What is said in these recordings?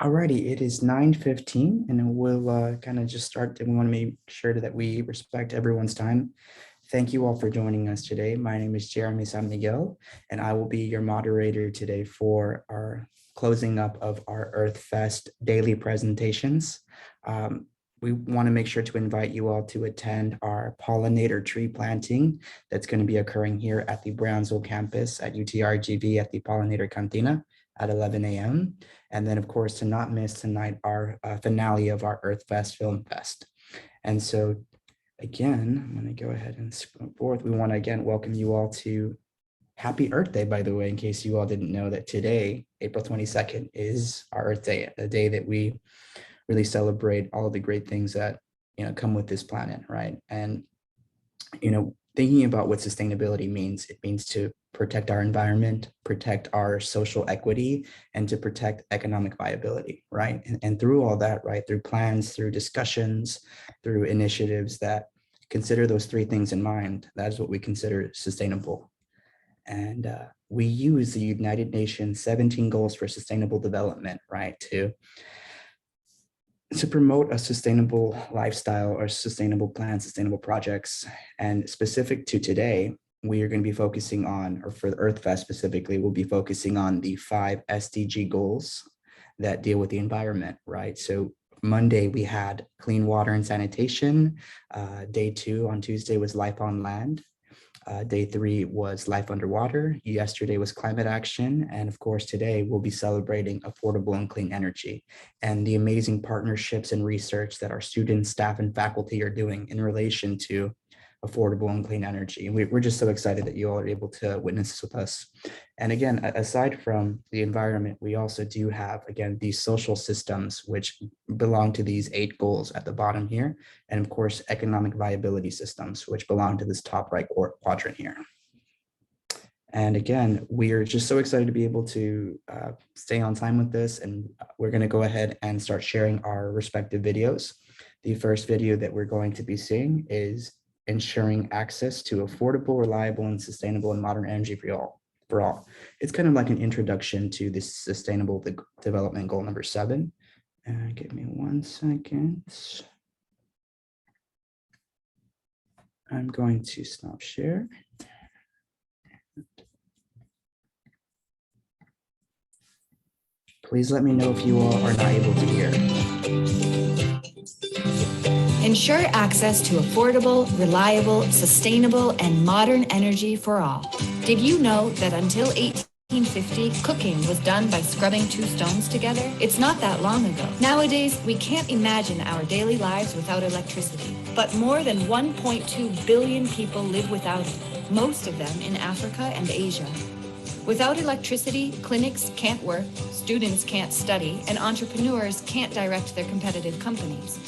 Alrighty, it is 9:15 and we'll kind of just start. We want to make sure that we respect everyone's time. Thank you all for joining us today. My name is Jeremy San Miguel, and I will be your moderator today for our closing up of our Earth Fest daily presentations. We want to make sure to invite you all to attend our pollinator tree planting that's going to be occurring here at the Brownsville campus at UTRGV at the Pollinator Cantina at 11 a.m. And then, of course, to not miss tonight, our finale of our Earth Fest Film Fest. And so, again, I'm going to go ahead and scroll forth. We want to, again, welcome you all to Happy Earth Day, by the way, in case you all didn't know that today, April 22nd, is our Earth Day, a day that we really celebrate all of the great things that, come with this planet, right? And, thinking about what sustainability means, it means to protect our environment, protect our social equity, and to protect economic viability, right? And through all that, right, through plans, through discussions, through initiatives that consider those three things in mind, that is what we consider sustainable. And we use the United Nations 17 Goals for Sustainable Development, right, to promote a sustainable lifestyle or sustainable plans, sustainable projects. And specific to today, we are going to be focusing on, or for the Earth Fest specifically, we'll be focusing on the 5 SDG goals that deal with the environment, right? So Monday, we had clean water and sanitation. Day 2 on Tuesday was life on land. Day 3 was life underwater. Yesterday was climate action. And of course, today we'll be celebrating affordable and clean energy and the amazing partnerships and research that our students, staff, and faculty are doing in relation to affordable and clean energy. And we're just so excited that you all are able to witness this with us. And again, aside from the environment, we also do have, again, these social systems, which belong to these 8 goals at the bottom here. And of course, economic viability systems, which belong to this top right quadrant here. And again, we are just so excited to be able to stay on time with this. And we're going to go ahead and start sharing our respective videos. The first video that we're going to be seeing is ensuring access to affordable, reliable, and sustainable and modern energy for all. It's kind of like an introduction to this sustainable development goal number 7. Give me 1 second. I'm going to stop share. Please let me know if you all are not able to hear. Ensure access to affordable, reliable, sustainable, and modern energy for all. Did you know that until 1850, cooking was done by scrubbing 2 stones together? It's not that long ago. Nowadays, we can't imagine our daily lives without electricity. But more than 1.2 billion people live without it, most of them in Africa and Asia. Without electricity, clinics can't work, students can't study, and entrepreneurs can't direct their competitive companies.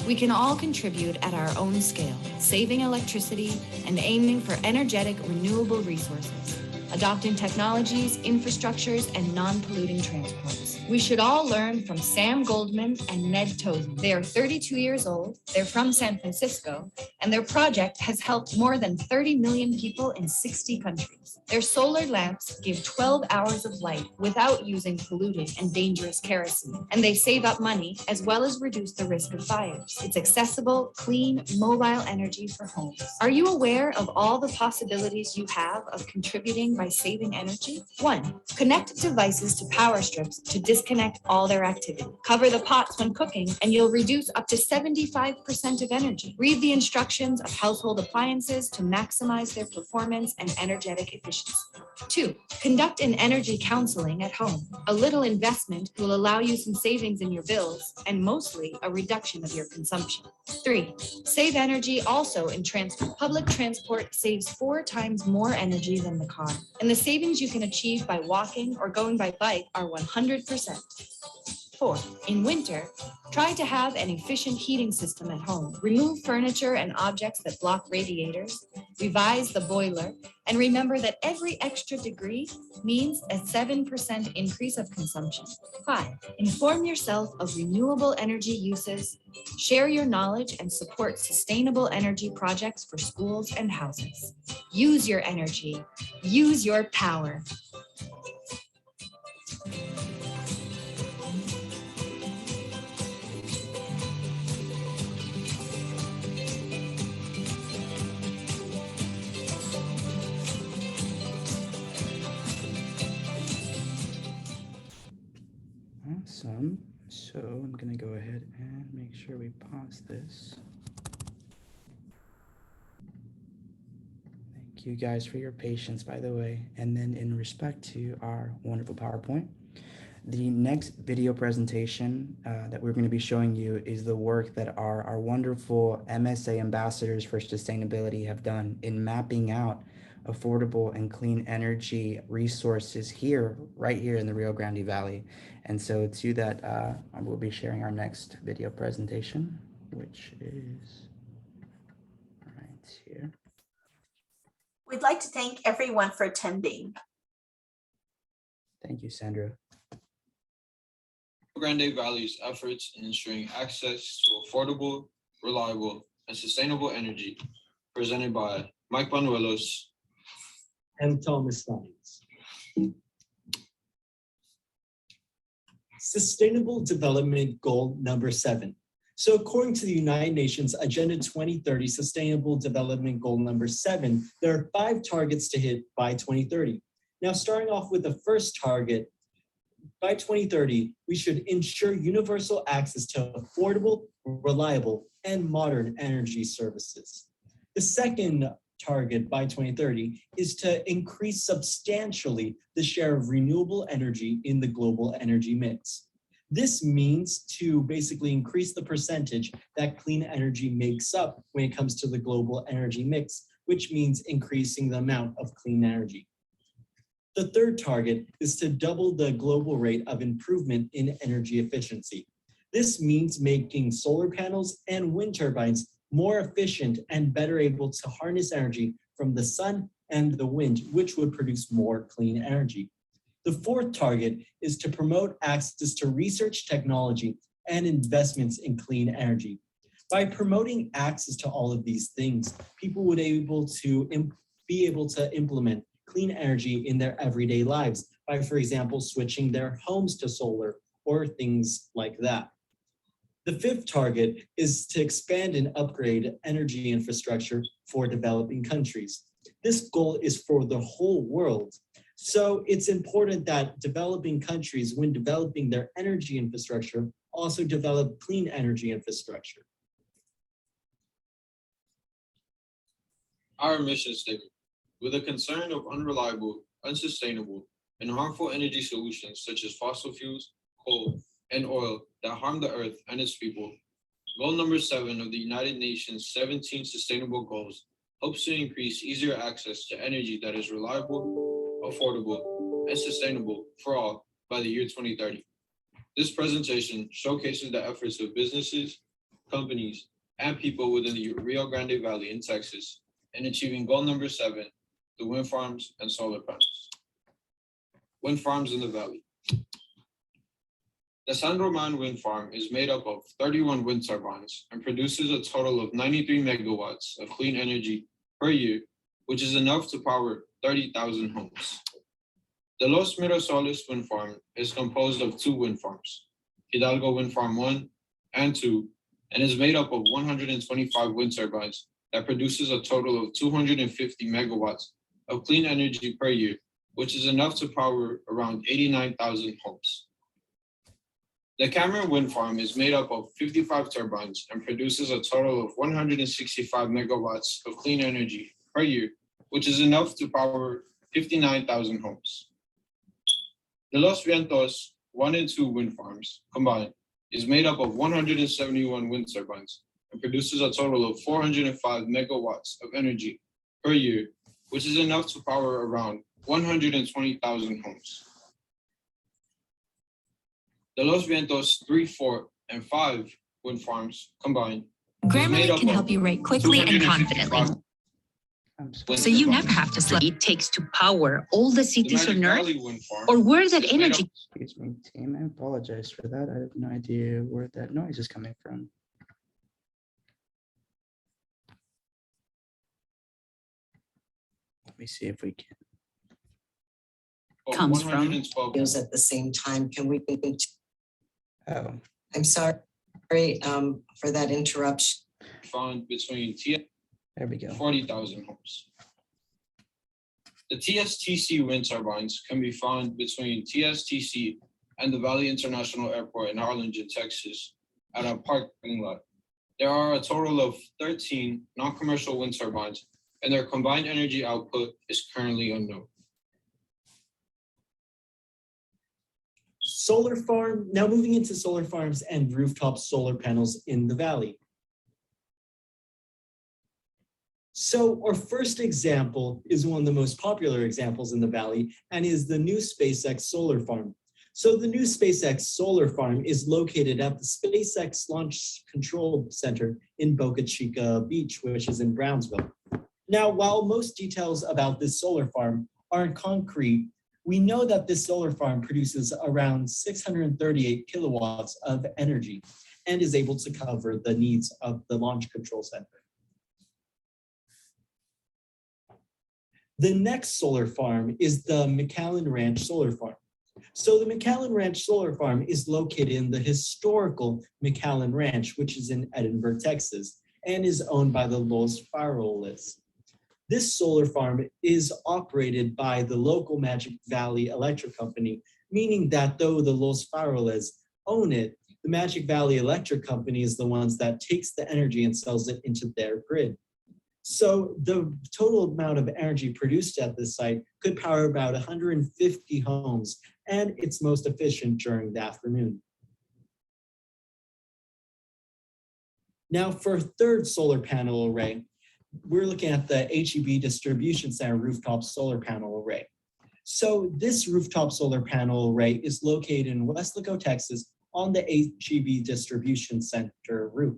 We can all contribute at our own scale, saving electricity and aiming for energetic, renewable resources, adopting technologies, infrastructures, and non-polluting transports. We should all learn from Sam Goldman and Ned Tozen. They are 32 years old, they're from San Francisco, and their project has helped more than 30 million people in 60 countries. Their solar lamps give 12 hours of light without using polluting and dangerous kerosene, and they save up money as well as reduce the risk of fires. It's accessible, clean, mobile energy for homes. Are you aware of all the possibilities you have of contributing by saving energy? 1. Connect devices to power strips to disconnect all their activity. Cover the pots when cooking, and you'll reduce up to 75% of energy. Read the instructions of household appliances to maximize their performance and energetic efficiency. 2. Conduct an energy counseling at home. A little investment will allow you some savings in your bills and mostly a reduction of your consumption. 3. Save energy also in transport. Public transport saves 4 times more energy than the car, and the savings you can achieve by walking or going by bike are 100%. 4. In winter, try to have an efficient heating system at home. Remove furniture and objects that block radiators, revise the boiler, and remember that every extra degree means a 7% increase of consumption. 5. Inform yourself of renewable energy uses, share your knowledge, and support sustainable energy projects for schools and houses. Use your energy. Use your power. Awesome. So I'm going to go ahead and make sure we pause this. Thank you guys for your patience, by the way. And then in respect to our wonderful PowerPoint, the next video presentation that we're going to be showing you is the work that our wonderful MSA ambassadors for sustainability have done in mapping out affordable and clean energy resources here, right here in the Rio Grande Valley. And so to that, I will be sharing our next video presentation, which is right here. We'd like to thank everyone for attending. Thank you, Sandra. Rio Grande Valley's efforts in ensuring access to affordable, reliable, and sustainable energy, presented by Mike Panuelos and Thomas Saenz. Sustainable Development Goal number 7. So according to the United Nations Agenda 2030 Sustainable Development Goal number 7, there are 5 targets to hit by 2030. Now, starting off with the first target, by 2030, we should ensure universal access to affordable, reliable, and modern energy services. The second target by 2030 is to increase substantially the share of renewable energy in the global energy mix. This means to basically increase the percentage that clean energy makes up when it comes to the global energy mix, which means increasing the amount of clean energy. The third target is to double the global rate of improvement in energy efficiency. This means making solar panels and wind turbines more efficient and better able to harness energy from the sun and the wind, which would produce more clean energy. The fourth target is to promote access to research, technology, and investments in clean energy. By promoting access to all of these things, people would be able to implement clean energy in their everyday lives by, for example, switching their homes to solar or things like that. The fifth target is to expand and upgrade energy infrastructure for developing countries. This goal is for the whole world. So it's important that developing countries, when developing their energy infrastructure, also develop clean energy infrastructure. our mission statement. With a concern of unreliable, unsustainable, and harmful energy solutions such as fossil fuels, coal, and oil that harm the earth and its people, goal number 7 of the United Nations 17 Sustainable Goals hopes to increase easier access to energy that is reliable, affordable, and sustainable for all by the year 2030. This presentation showcases the efforts of businesses, companies, and people within the Rio Grande Valley in Texas in achieving goal number 7, the wind farms and solar panels. Wind farms in the valley. The San Roman wind farm is made up of 31 wind turbines and produces a total of 93 megawatts of clean energy per year, which is enough to power 30,000 homes. The Los Mirasoles wind farm is composed of 2 wind farms, Hidalgo Wind Farm 1 and 2, and is made up of 125 wind turbines that produces a total of 250 megawatts of clean energy per year, which is enough to power around 89,000 homes. The Cameron Wind Farm is made up of 55 turbines and produces a total of 165 megawatts of clean energy per year, which is enough to power 59,000 homes. The Los Vientos 1 and 2 wind farms combined is made up of 171 wind turbines and produces a total of 405 megawatts of energy per year, which is enough to power around 120,000 homes. The Los Vientos 3, 4, and 5 wind farms combined. Grammarly can help you write quickly and confidently, so you never have to sleep. It takes to power all the cities on Earth, or where that energy. Excuse me, team. I apologize for that. I have no idea where that noise is coming from. Let me see if we can. Comes from. At the same time, can we? Oh, I'm sorry for that interruption. Found between there we go. 40,000 homes. The TSTC wind turbines can be found between TSTC and the Valley International Airport in Harlingen, Texas, at a parking lot. There are a total of 13 non-commercial wind turbines, and their combined energy output is currently unknown. Solar farm, now moving into solar farms and rooftop solar panels in the valley. So our first example is one of the most popular examples in the valley and is the new Spacex solar farm. So the new Spacex solar farm is located at the Spacex Launch Control Center in Boca Chica Beach, which is in Brownsville. Now, while most details about this solar farm aren't concrete, we know that this solar farm produces around 638 kilowatts of energy and is able to cover the needs of the Launch Control Center. The next solar farm is the Mcallen Ranch Solar Farm. So the Mcallen Ranch Solar Farm is located in the historical Mcallen Ranch, which is in Edinburgh, Texas, and is owned by the Los Faroles. This solar farm is operated by the local Magic Valley Electric Company, meaning that though the Los Faroles own it, the Magic Valley Electric Company is the ones that takes the energy and sells it into their grid. So the total amount of energy produced at this site could power about 150 homes, and it's most efficient during the afternoon. Now for a third solar panel array, we're looking at the HEB Distribution Center Rooftop Solar Panel Array. So this rooftop solar panel array is located in Weslaco, Texas on the HEB Distribution Center roof.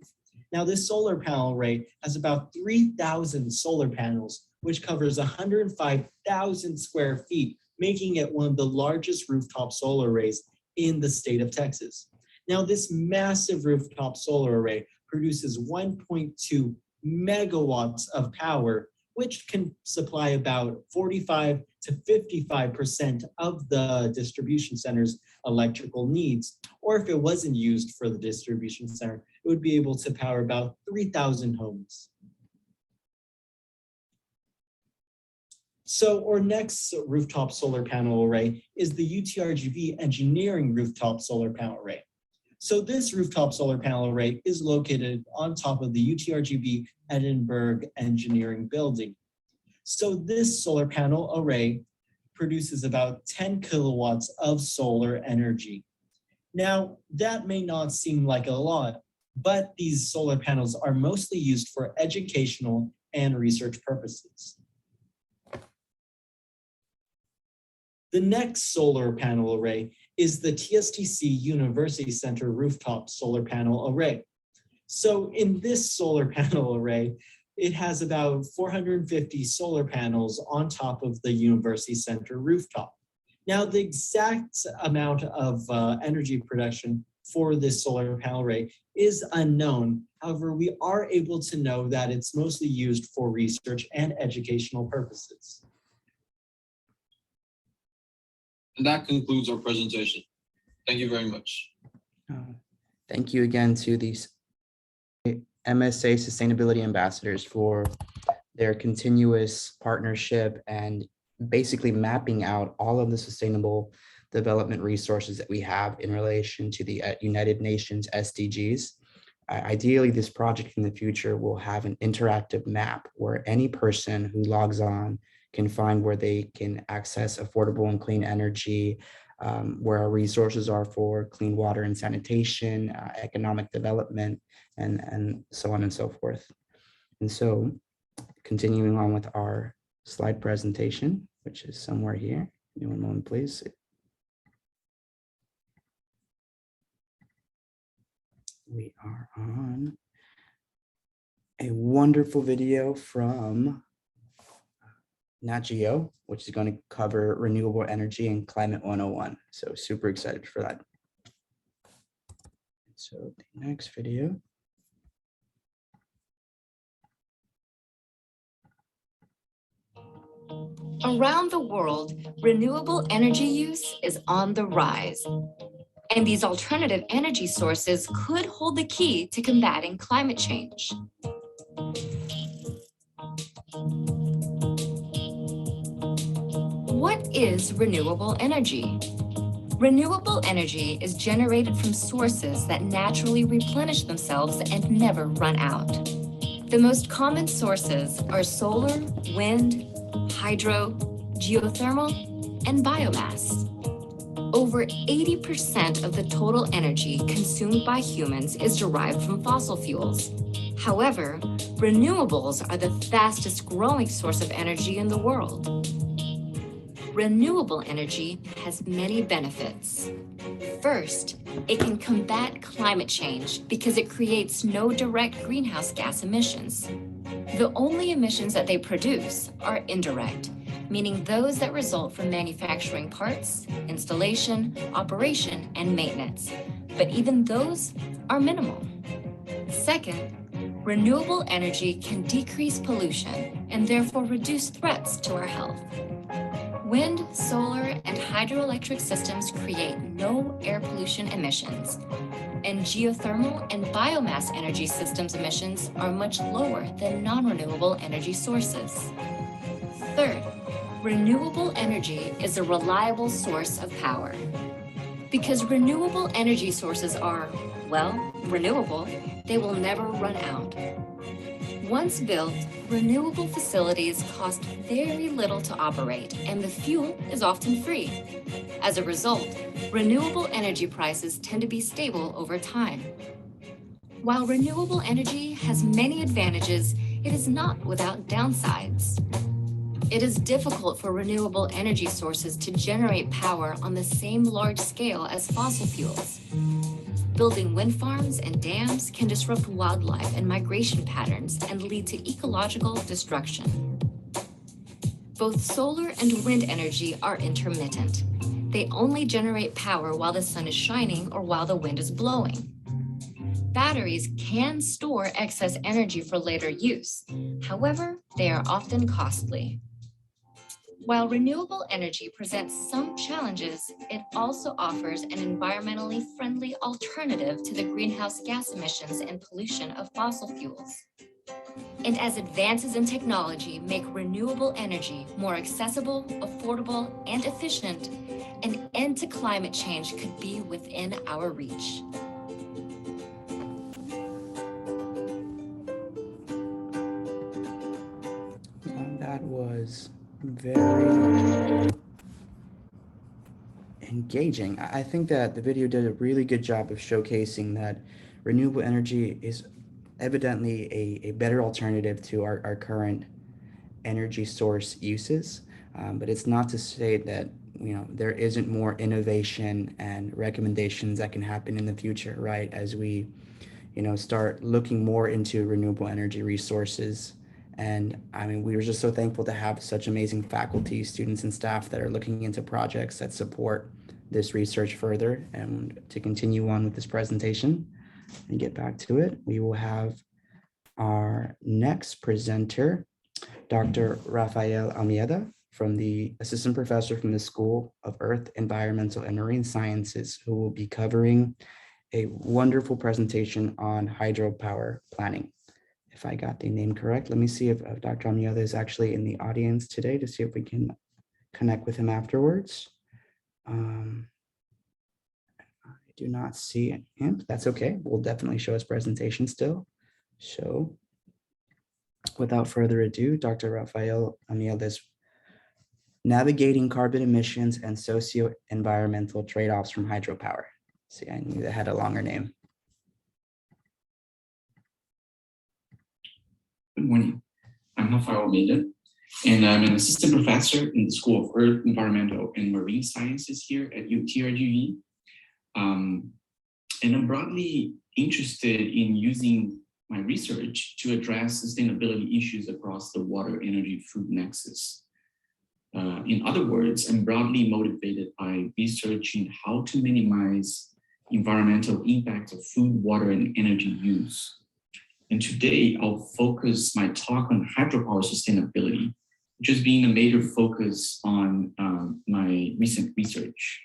Now this solar panel array has about 3,000 solar panels, which covers 105,000 square feet, making it one of the largest rooftop solar arrays in the state of Texas. Now this massive rooftop solar array produces 1.2 megawatts of power, which can supply about 45 to 55% of the distribution center's electrical needs. Or if it wasn't used for the distribution center, it would be able to power about 3,000 homes. So our next rooftop solar panel array is the UTRGV Engineering Rooftop Solar Panel Array. So this rooftop solar panel array is located on top of the UTRGV Edinburgh Engineering Building. So this solar panel array produces about 10 kilowatts of solar energy. Now, that may not seem like a lot, but these solar panels are mostly used for educational and research purposes. The next solar panel array is the TSTC University Center Rooftop Solar Panel Array. So in this solar panel array, it has about 450 solar panels on top of the University Center rooftop. Now, the exact amount of energy production for this solar panel array is unknown. However, we are able to know that it's mostly used for research and educational purposes. And that concludes our presentation. Thank you very much. Thank you again to these MSA Sustainability Ambassadors for their continuous partnership and basically mapping out all of the sustainable development resources that we have in relation to the United Nations SDGs. Ideally, this project in the future will have an interactive map where any person who logs on can find where they can access affordable and clean energy, where our resources are for clean water and sanitation, economic development, and so on and so forth. And so continuing on with our slide presentation, which is somewhere here. Give me one moment, please. We are on a wonderful video from Nat Geo, which is going to cover renewable energy and climate 101. So super excited for that. So the next video. Around the world, renewable energy use is on the rise. And these alternative energy sources could hold the key to combating climate change. What is renewable energy? Renewable energy is generated from sources that naturally replenish themselves and never run out. The most common sources are solar, wind, hydro, geothermal, and biomass. Over 80% of the total energy consumed by humans is derived from fossil fuels. However, renewables are the fastest growing source of energy in the world. Renewable energy has many benefits. First, it can combat climate change because it creates no direct greenhouse gas emissions. The only emissions that they produce are indirect, meaning those that result from manufacturing parts, installation, operation, and maintenance. But even those are minimal. Second, renewable energy can decrease pollution and therefore reduce threats to our health. Wind, solar, and hydroelectric systems create no air pollution emissions, and geothermal and biomass energy systems emissions are much lower than non-renewable energy sources. Third, renewable energy is a reliable source of power. Because renewable energy sources are, well, renewable, they will never run out. Once built, renewable facilities cost very little to operate, and the fuel is often free. As a result, renewable energy prices tend to be stable over time. While renewable energy has many advantages, it is not without downsides. It is difficult for renewable energy sources to generate power on the same large scale as fossil fuels. Building wind farms and dams can disrupt wildlife and migration patterns and lead to ecological destruction. Both solar and wind energy are intermittent. They only generate power while the sun is shining or while the wind is blowing. Batteries can store excess energy for later use. However, they are often costly. While renewable energy presents some challenges, it also offers an environmentally friendly alternative to the greenhouse gas emissions and pollution of fossil fuels. And as advances in technology make renewable energy more accessible, affordable, and efficient, an end to climate change could be within our reach. That was very engaging. I think that the video did a really good job of showcasing that renewable energy is evidently a better alternative to our current energy source uses. But it's not to say that there isn't more innovation and recommendations that can happen in the future, right? As we start looking more into renewable energy resources. And I mean, we were just so thankful to have such amazing faculty, students, and staff that are looking into projects that support this research further. And to continue on with this presentation and get back to it, we will have our next presenter, Dr. Rafael Almeida, from the assistant professor from the School of Earth, Environmental, and Marine Sciences, who will be covering a wonderful presentation on hydropower planning. If I got the name correct, let me see if Dr. Almeida is actually in the audience today to see if we can connect with him afterwards. I do not see him. That's okay. We'll definitely show his presentation still. So without further ado, Dr. Rafael Almeida is navigating carbon emissions and socio-environmental trade-offs from hydropower. See, I knew that had a longer name. Good morning. I'm Rafael Almeida, and I'm an assistant professor in the School of Earth, Environmental, and Marine Sciences here at UTRGV. And I'm broadly interested in using my research to address sustainability issues across the water, energy, food nexus. In other words, I'm broadly motivated by researching how to minimize environmental impacts of food, water, and energy use. And today I'll focus my talk on hydropower sustainability, which has been a major focus on my recent research.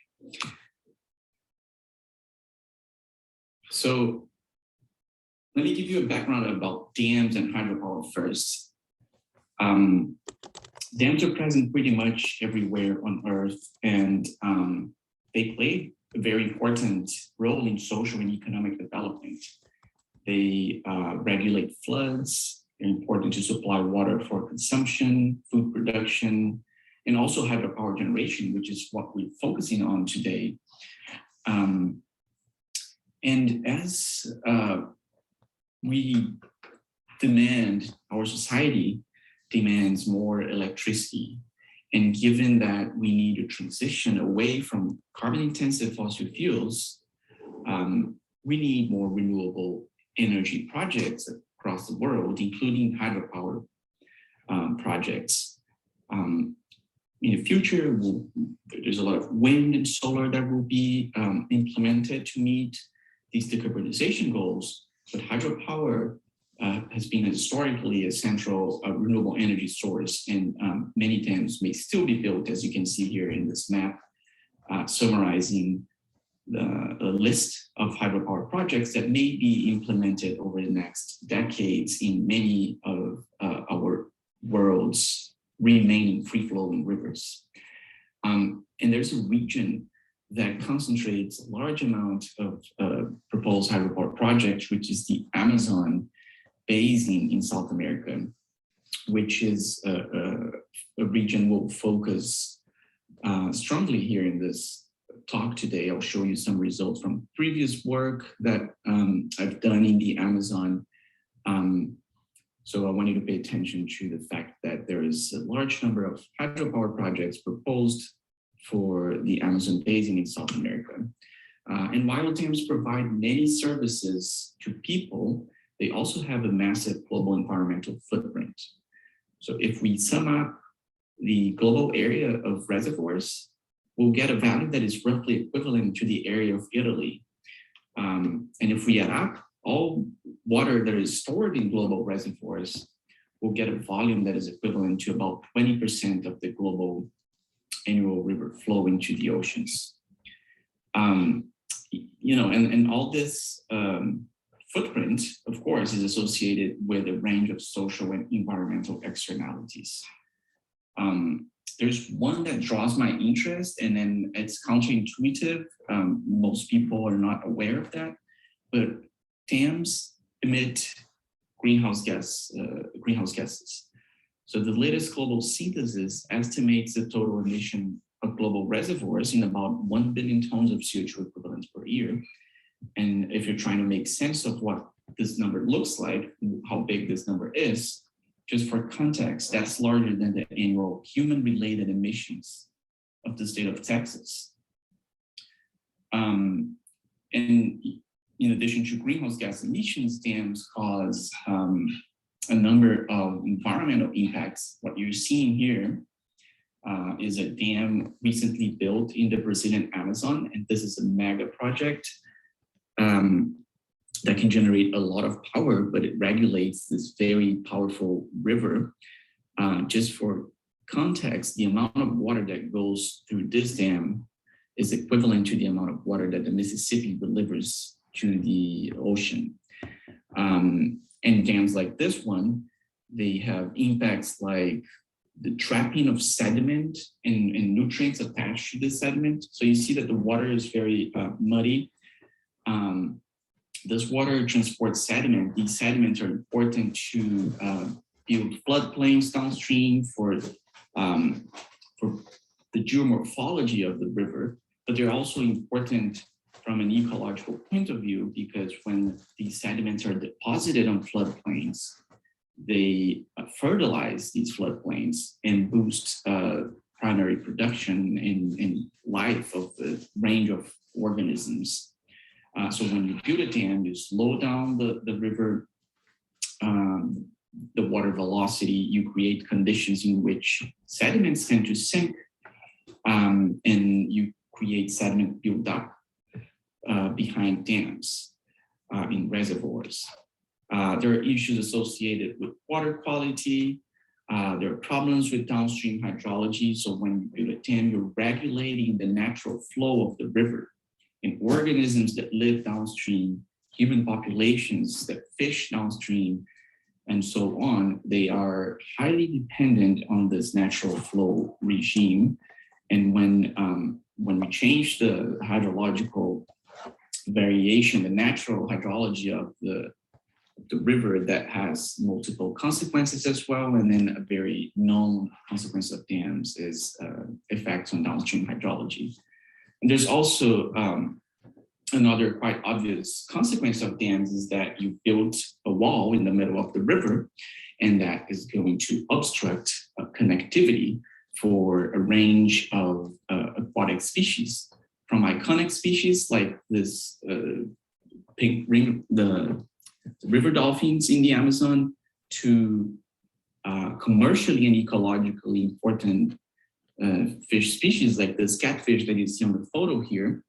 So let me give you a background about dams and hydropower first. Dams are present pretty much everywhere on Earth, and they play a very important role in social and economic development. They regulate floods. They're important to supply water for consumption, food production, and also hydropower generation, which is what we're focusing on today. And as we demand, our society demands more electricity, and given that we need a transition away from carbon-intensive fossil fuels, we need more renewable energy projects across the world, including hydropower projects. In the future, there's a lot of wind and solar that will be implemented to meet these decarbonization goals, but hydropower has been historically a central renewable energy source, and many dams may still be built, as you can see here in this map, summarizing the list of hydropower projects that may be implemented over the next decades in many of our world's remaining free-flowing rivers. And there's a region that concentrates a large amount of proposed hydropower projects, which is the Amazon Basin in South America, which is a region we'll focus strongly here in this talk today. I'll show you some results from previous work that I've done in the Amazon. So I want you to pay attention to the fact that there is a large number of hydropower projects proposed for the Amazon Basin in South America. And while dams provide many services to people, they also have a massive global environmental footprint. So if we sum up the global area of reservoirs, we'll get a value that is roughly equivalent to the area of Italy. And if we add up all water that is stored in global reservoirs, we'll get a volume that is equivalent to about 20% of the global annual river flow into the oceans. You know, and all this footprint, of course, is associated with a range of social and environmental externalities. There's one that draws my interest, and then it's counterintuitive. Most people are not aware of that, but dams emit greenhouse gases. So the latest global synthesis estimates the total emission of global reservoirs in about 1 billion tons of CO2 equivalents per year. And if you're trying to make sense of what this number looks like, how big this number is, just for context, that's larger than the annual human-related emissions of the state of Texas. And in addition to greenhouse gas emissions, dams cause a number of environmental impacts. What you're seeing here is a dam recently built in the Brazilian Amazon, and this is a mega project that can generate a lot of power, but it regulates this very powerful river. Just for context, the amount of water that goes through this dam is equivalent to the amount of water that the Mississippi delivers to the ocean. And dams like this one, they have impacts like the trapping of sediment and nutrients attached to the sediment. So you see that the water is very muddy. This water transports sediment. These sediments are important to build floodplains downstream for the geomorphology of the river, but they're also important from an ecological point of view, because when these sediments are deposited on floodplains, they fertilize these floodplains and boost primary production and life of a range of organisms. So when you build a dam, you slow down the river, the water velocity, you create conditions in which sediments tend to sink, and you create sediment buildup behind dams in reservoirs. There are issues associated with water quality. There are problems with downstream hydrology. So when you build a dam, you're regulating the natural flow of the river. And organisms that live downstream, human populations that fish downstream, and so on, they are highly dependent on this natural flow regime. And when when we change the hydrological variation, the natural hydrology of the river, that has multiple consequences as well. And then a very known consequence of dams is effects on downstream hydrology. And there's also another quite obvious consequence of dams is that you build a wall in the middle of the river, and that is going to obstruct connectivity for a range of aquatic species, from iconic species like this pink ring, the river dolphins in the Amazon, to commercially and ecologically important fish species like this catfish that you see on the photo here,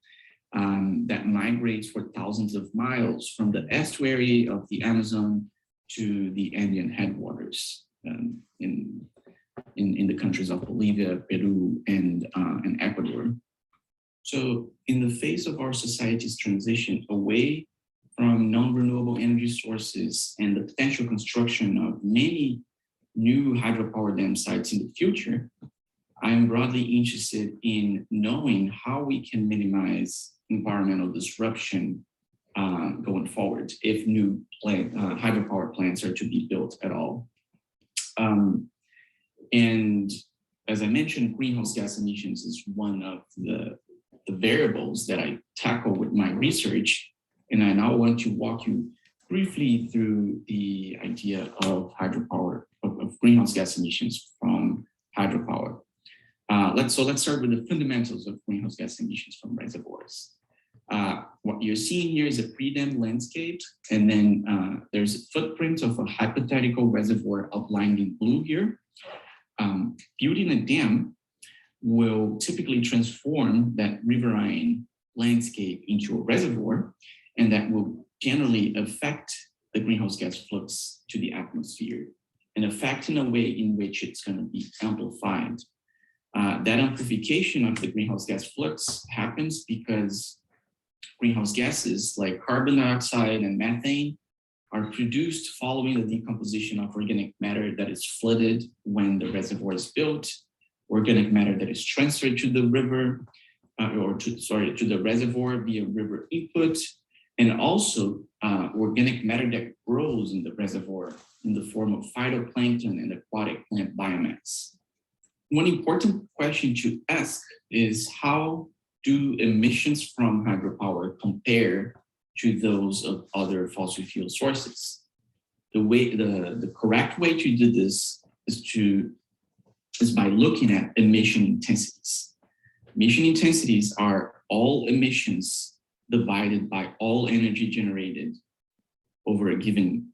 that migrates for thousands of miles from the estuary of the Amazon to the Andean headwaters in the countries of Bolivia, Peru, and Ecuador. So in the face of our society's transition away from non-renewable energy sources and the potential construction of many new hydropower dam sites in the future, I am broadly interested in knowing how we can minimize environmental disruption going forward if new hydropower plants are to be built at all. And as I mentioned, greenhouse gas emissions is one of the variables that I tackle with my research. And I now want to walk you briefly through the idea of hydropower, of greenhouse gas emissions from hydropower. Let's start with the fundamentals of greenhouse gas emissions from reservoirs. What you're seeing here is a pre-dam landscape, and then there's a footprint of a hypothetical reservoir outlined in blue here. Building a dam will typically transform that riverine landscape into a reservoir, and that will generally affect the greenhouse gas flux to the atmosphere, and affect in a way in which it's going to be amplified. That amplification of the greenhouse gas flux happens because greenhouse gases like carbon dioxide and methane are produced following the decomposition of organic matter that is flooded when the reservoir is built, organic matter that is transferred to the river, to the reservoir via river input, and also organic matter that grows in the reservoir in the form of phytoplankton and aquatic plant biomass. One important question to ask is, how do emissions from hydropower compare to those of other fossil fuel sources? The correct way to do this is by looking at emission intensities. Emission intensities are all emissions divided by all energy generated over a given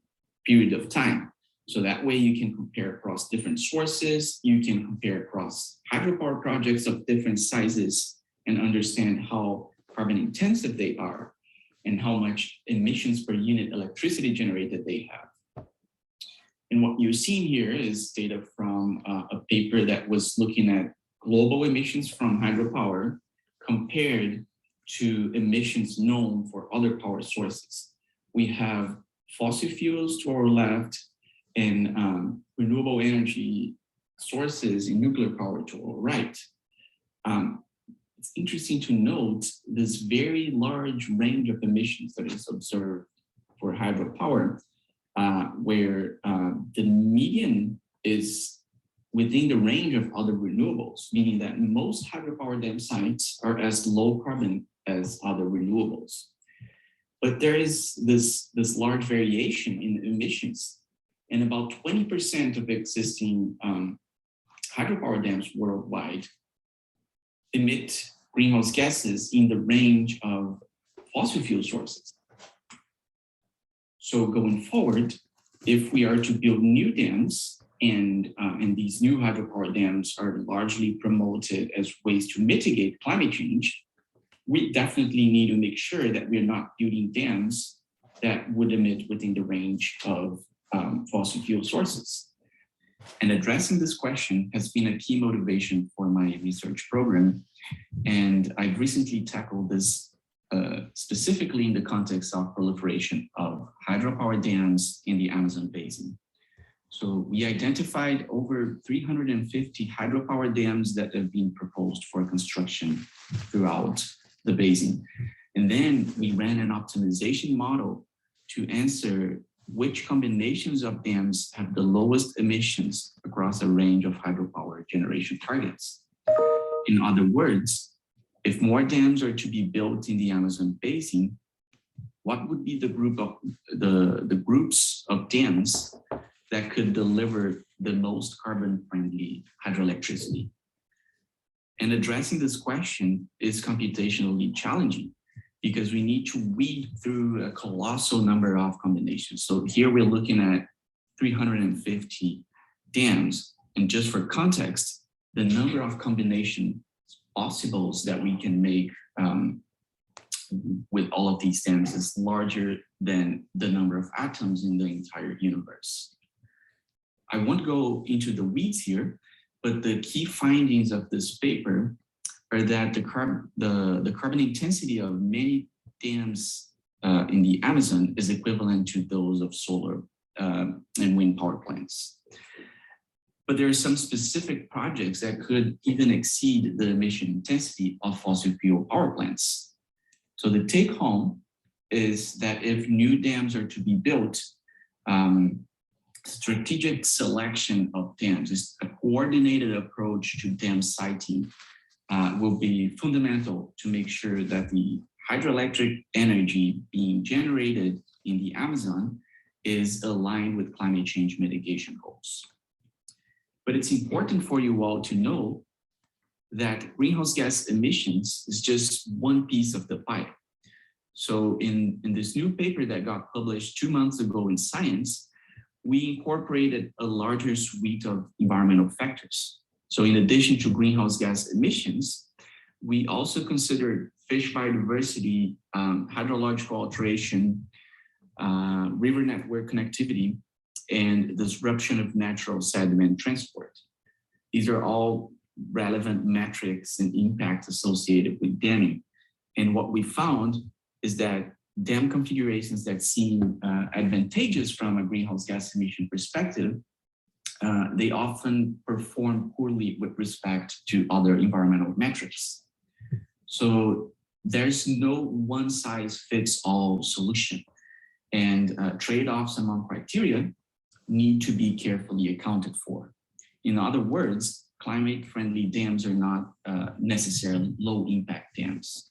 period of time. So that way you can compare across different sources, you can compare across hydropower projects of different sizes and understand how carbon intensive they are and how much emissions per unit electricity generated they have. And what you're seeing here is data from a paper that was looking at global emissions from hydropower compared to emissions known for other power sources. We have fossil fuels to our left and renewable energy sources in nuclear power to our right. It's interesting to note this very large range of emissions that is observed for hydropower, where the median is within the range of other renewables, meaning that most hydropower dam sites are as low carbon as other renewables. But there is this large variation in emissions, and about 20% of existing hydropower dams worldwide emit greenhouse gases in the range of fossil fuel sources. So going forward, if we are to build new dams, and these new hydropower dams are largely promoted as ways to mitigate climate change, we definitely need to make sure that we're not building dams that would emit within the range of fossil fuel sources. And addressing this question has been a key motivation for my research program. And I've recently tackled this specifically in the context of proliferation of hydropower dams in the Amazon Basin. So we identified over 350 hydropower dams that have been proposed for construction throughout the basin. And then we ran an optimization model to answer which combinations of dams have the lowest emissions across a range of hydropower generation targets. In other words, if more dams are to be built in the Amazon basin, what would be the groups of dams that could deliver the most carbon-friendly hydroelectricity? And addressing this question is computationally challenging because we need to weed through a colossal number of combinations. So here we're looking at 350 dams. And just for context, the number of combination possibles that we can make with all of these dams is larger than the number of atoms in the entire universe. I won't go into the weeds here, but the key findings of this paper are that the carbon intensity of many dams in the Amazon is equivalent to those of solar and wind power plants. But there are some specific projects that could even exceed the emission intensity of fossil fuel power plants. So the take home is that if new dams are to be built, strategic selection of dams, is a coordinated approach to dam siting will be fundamental to make sure that the hydroelectric energy being generated in the Amazon is aligned with climate change mitigation goals. But it's important for you all to know that greenhouse gas emissions is just one piece of the pie. So in this new paper that got published 2 months ago in Saenz, we incorporated a larger suite of environmental factors. So in addition to greenhouse gas emissions, we also considered fish biodiversity, hydrological alteration, river network connectivity, and disruption of natural sediment transport. These are all relevant metrics and impacts associated with damming. And what we found is that dam configurations that seem advantageous from a greenhouse gas emission perspective, they often perform poorly with respect to other environmental metrics. So there's no one size fits all solution, and trade-offs among criteria need to be carefully accounted for. In other words, climate-friendly dams are not necessarily low-impact dams.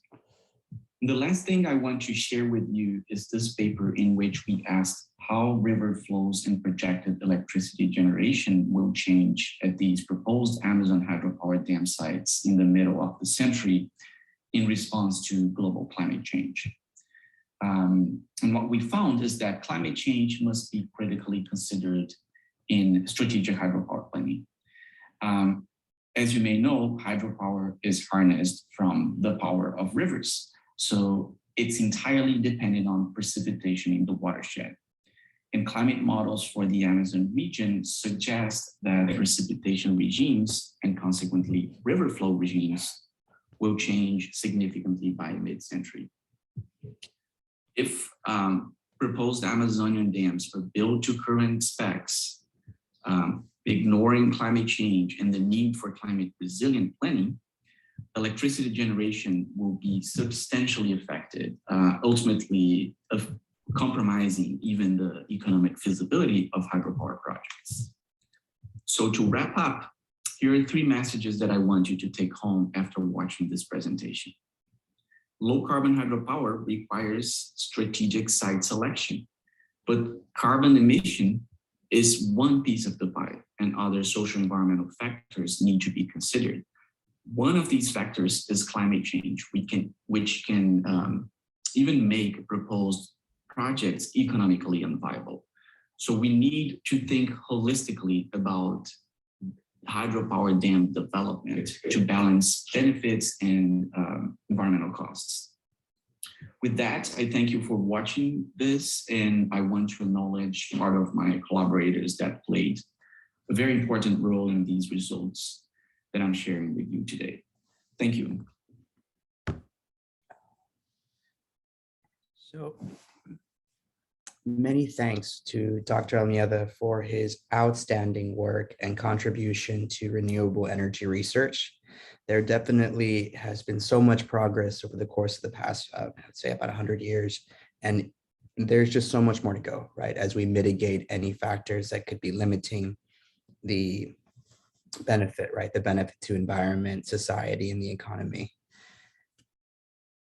The last thing I want to share with you is this paper in which we asked how river flows and projected electricity generation will change at these proposed Amazon hydropower dam sites in the middle of the century in response to global climate change. And what we found is that climate change must be critically considered in strategic hydropower planning. As you may know, hydropower is harnessed from the power of rivers. So it's entirely dependent on precipitation in the watershed. And climate models for the Amazon region suggest that precipitation regimes and consequently river flow regimes will change significantly by mid-century. If proposed Amazonian dams are built to current specs, ignoring climate change and the need for climate resilient planning, electricity generation will be substantially affected, ultimately compromising even the economic feasibility of hydropower projects. So to wrap up, here are 3 messages that I want you to take home after watching this presentation. Low carbon hydropower requires strategic site selection, but carbon emission is one piece of the pie, and other social environmental factors need to be considered. One of these factors is climate change, which can even make proposed projects economically unviable. So we need to think holistically about hydropower dam development to balance benefits and environmental costs. With that, I thank you for watching this, and I want to acknowledge part of my collaborators that played a very important role in these results that I'm sharing with you today. Thank you. So Many thanks to Dr. Almeida for his outstanding work and contribution to renewable energy research. There definitely has been so much progress over the course of the past, I'd say about 100 years. And there's just so much more to go, right? As we mitigate any factors that could be limiting the benefit, right? The benefit to environment, society, and the economy.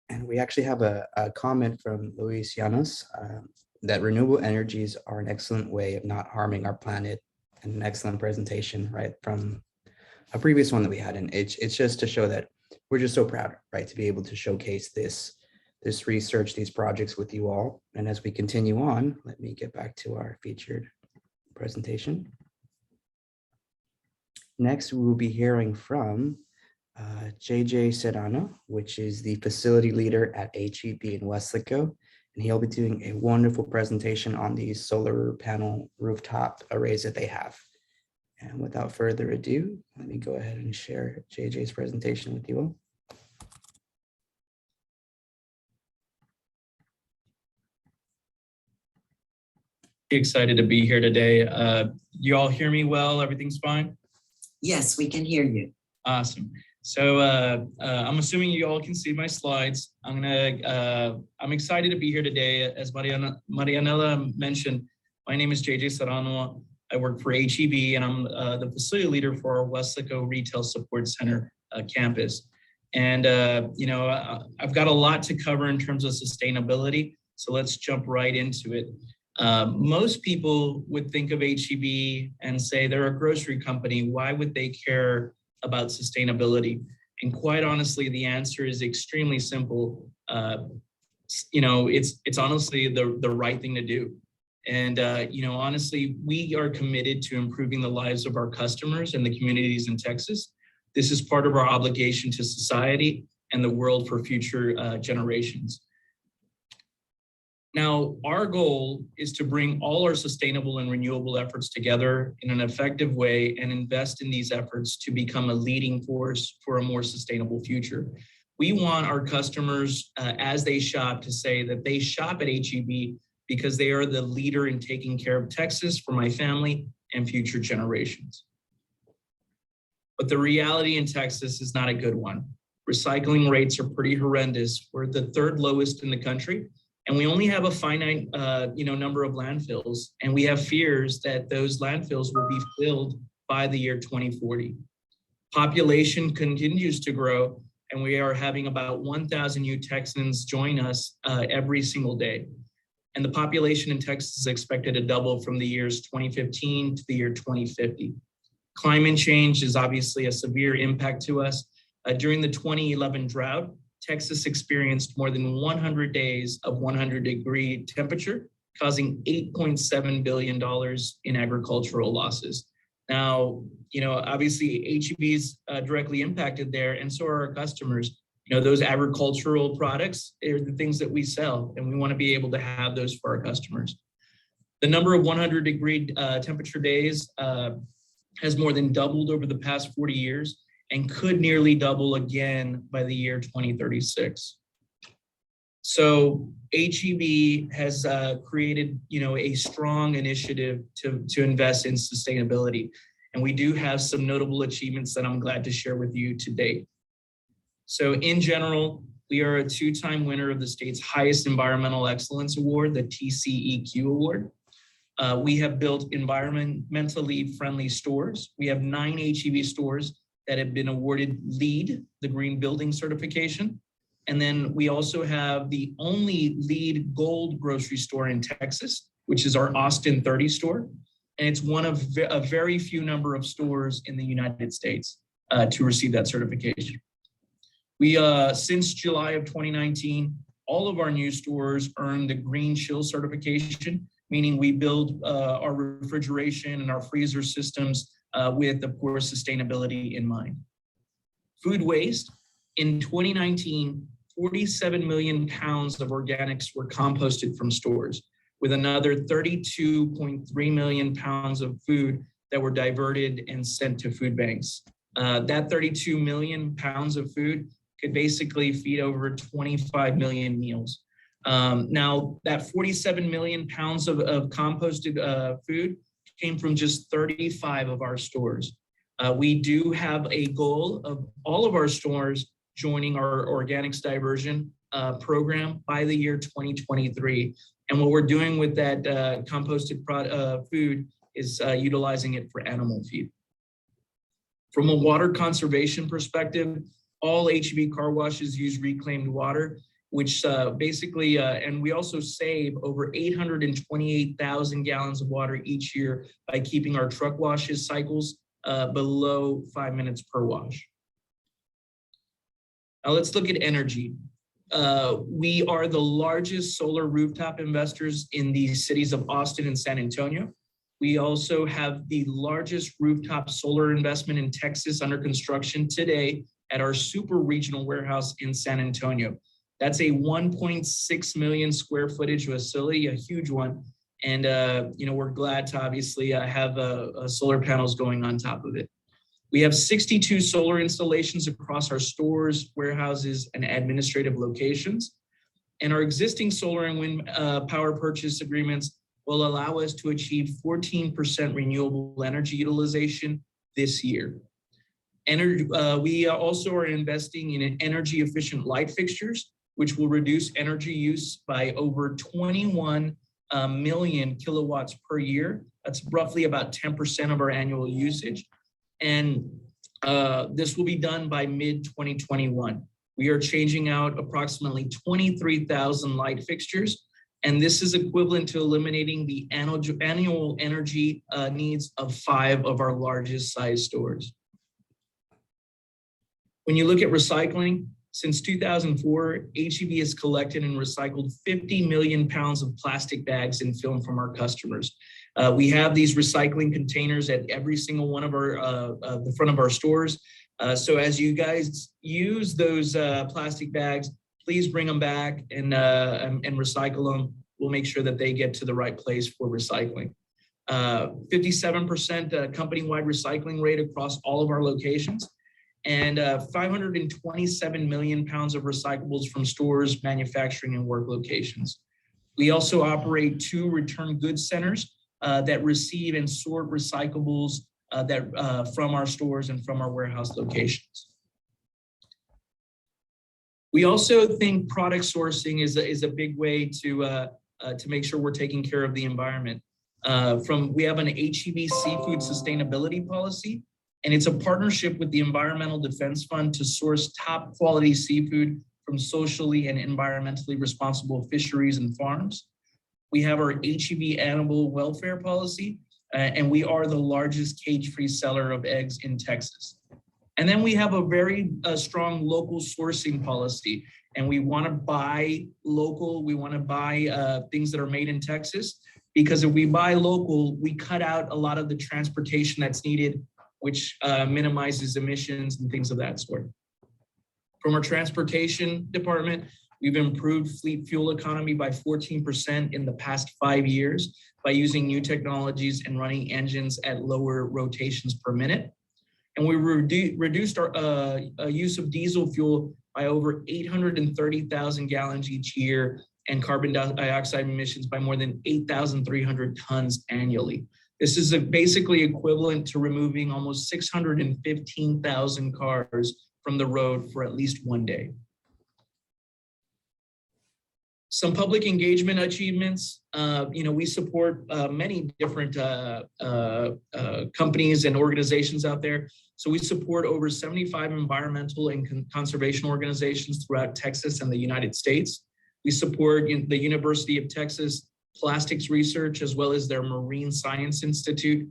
And we actually have a comment from Luis Llanos that renewable energies are an excellent way of not harming our planet, and an excellent presentation, right, from a previous one that we had. And it's just to show that we're just so proud, right, to be able to showcase this research, these projects with you all. And as we continue on, let me get back to our featured presentation. Next, we will be hearing from JJ Serrano, which is the facility leader at HEB in Weslaco. And he'll be doing a wonderful presentation on these solar panel rooftop arrays that they have. And without further ado, let me go ahead and share JJ's presentation with you all. Excited to be here today. You all hear me well? Everything's fine? Yes, we can hear you. Awesome. So I'm assuming you all can see my slides. I'm excited to be here today. As Marianela mentioned, my name is JJ Serrano. I work for HEB, and I'm the facility leader for our Weslaco Retail Support Center campus. And I've got a lot to cover in terms of sustainability. So let's jump right into it. Most people would think of HEB and say they're a grocery company. Why would they care about sustainability? And quite honestly, the answer is extremely simple. It's honestly the right thing to do. And honestly, we are committed to improving the lives of our customers and the communities in Texas. This is part of our obligation to society and the world for future generations. Now, our goal is to bring all our sustainable and renewable efforts together in an effective way and invest in these efforts to become a leading force for a more sustainable future. We want our customers, as they shop, to say that they shop at HEB because they are the leader in taking care of Texas for my family and future generations. But the reality in Texas is not a good one. Recycling rates are pretty horrendous. We're the third lowest in the country. And we only have a finite, number of landfills, and we have fears that those landfills will be filled by the year 2040. Population continues to grow, and we are having about 1,000 new Texans join us every single day. And the population in Texas is expected to double from the years 2015 to the year 2050. Climate change is obviously a severe impact to us. During the 2011 drought, Texas experienced more than 100 days of 100-degree temperature, causing $8.7 billion in agricultural losses. Now, obviously HEB is directly impacted there, and so are our customers. Those agricultural products are the things that we sell, and we want to be able to have those for our customers. The number of 100-degree temperature days has more than doubled over the past 40 years. And could nearly double again by the year 2036. So HEB has created, a strong initiative to invest in sustainability. And we do have some notable achievements that I'm glad to share with you today. So in general, we are a two-time winner of the state's highest environmental excellence award, the TCEQ award. We have built environmentally friendly stores. We have 9 HEB stores that have been awarded LEED, the Green Building Certification. And then we also have the only LEED Gold grocery store in Texas, which is our Austin 30 store. And it's one of a very few number of stores in the United States to receive that certification. We, since July of 2019, all of our new stores earned the Green Chill certification, meaning we build our refrigeration and our freezer systems with, of course, sustainability in mind. Food waste. In 2019, 47 million pounds of organics were composted from stores, with another 32.3 million pounds of food that were diverted and sent to food banks. That 32 million pounds of food could basically feed over 25 million meals. Now, that 47 million pounds of composted food came from just 35 of our stores. We do have a goal of all of our stores joining our organics diversion program by the year 2023. And what we're doing with that composted food is utilizing it for animal feed. From a water conservation perspective, all HEB car washes use reclaimed water, which basically, and we also save over 828,000 gallons of water each year by keeping our truck washes cycles below 5 minutes per wash. Now let's look at energy. We are the largest solar rooftop investors in the cities of Austin and San Antonio. We also have the largest rooftop solar investment in Texas under construction today at our super regional warehouse in San Antonio. That's a 1.6 million square footage facility, a huge one. And we're glad to obviously have solar panels going on top of it. We have 62 solar installations across our stores, warehouses, and administrative locations. And our existing solar and wind power purchase agreements will allow us to achieve 14% renewable energy utilization this year. We also are investing in energy efficient light fixtures, which will reduce energy use by over 21 million kilowatts per year. That's roughly about 10% of our annual usage. And this will be done by mid-2021. We are changing out approximately 23,000 light fixtures, and this is equivalent to eliminating the annual energy needs of 5 of our largest size stores. When you look at recycling, since 2004, HEB has collected and recycled 50 million pounds of plastic bags and film from our customers. We have these recycling containers at every single one of our, the front of our stores. So as you guys use those plastic bags, please bring them back and recycle them. We'll make sure that they get to the right place for recycling. 57% company-wide recycling rate across all of our locations, and 527 million pounds of recyclables from stores, manufacturing, and work locations. We also operate 2 return goods centers that receive and sort recyclables from our stores and from our warehouse locations. We also think product sourcing is a big way to make sure we're taking care of the environment. We have an HEB seafood sustainability policy, and it's a partnership with the Environmental Defense Fund to source top quality seafood from socially and environmentally responsible fisheries and farms. We have our HEB animal welfare policy, and we are the largest cage-free seller of eggs in Texas. And then we have a very strong local sourcing policy, and we want to buy local. We want to buy things that are made in Texas, because if we buy local, we cut out a lot of the transportation that's needed, which minimizes emissions and things of that sort. From our transportation department, we've improved fleet fuel economy by 14% in the past 5 years by using new technologies and running engines at lower rotations per minute. And we reduced our use of diesel fuel by over 830,000 gallons each year, and carbon dioxide emissions by more than 8,300 tons annually. This is basically equivalent to removing almost 615,000 cars from the road for at least one day. Some public engagement achievements. We support many different companies and organizations out there. So we support over 75 environmental and conservation organizations throughout Texas and the United States. We support the University of Texas Plastics Research, as well as their Marine Science Institute.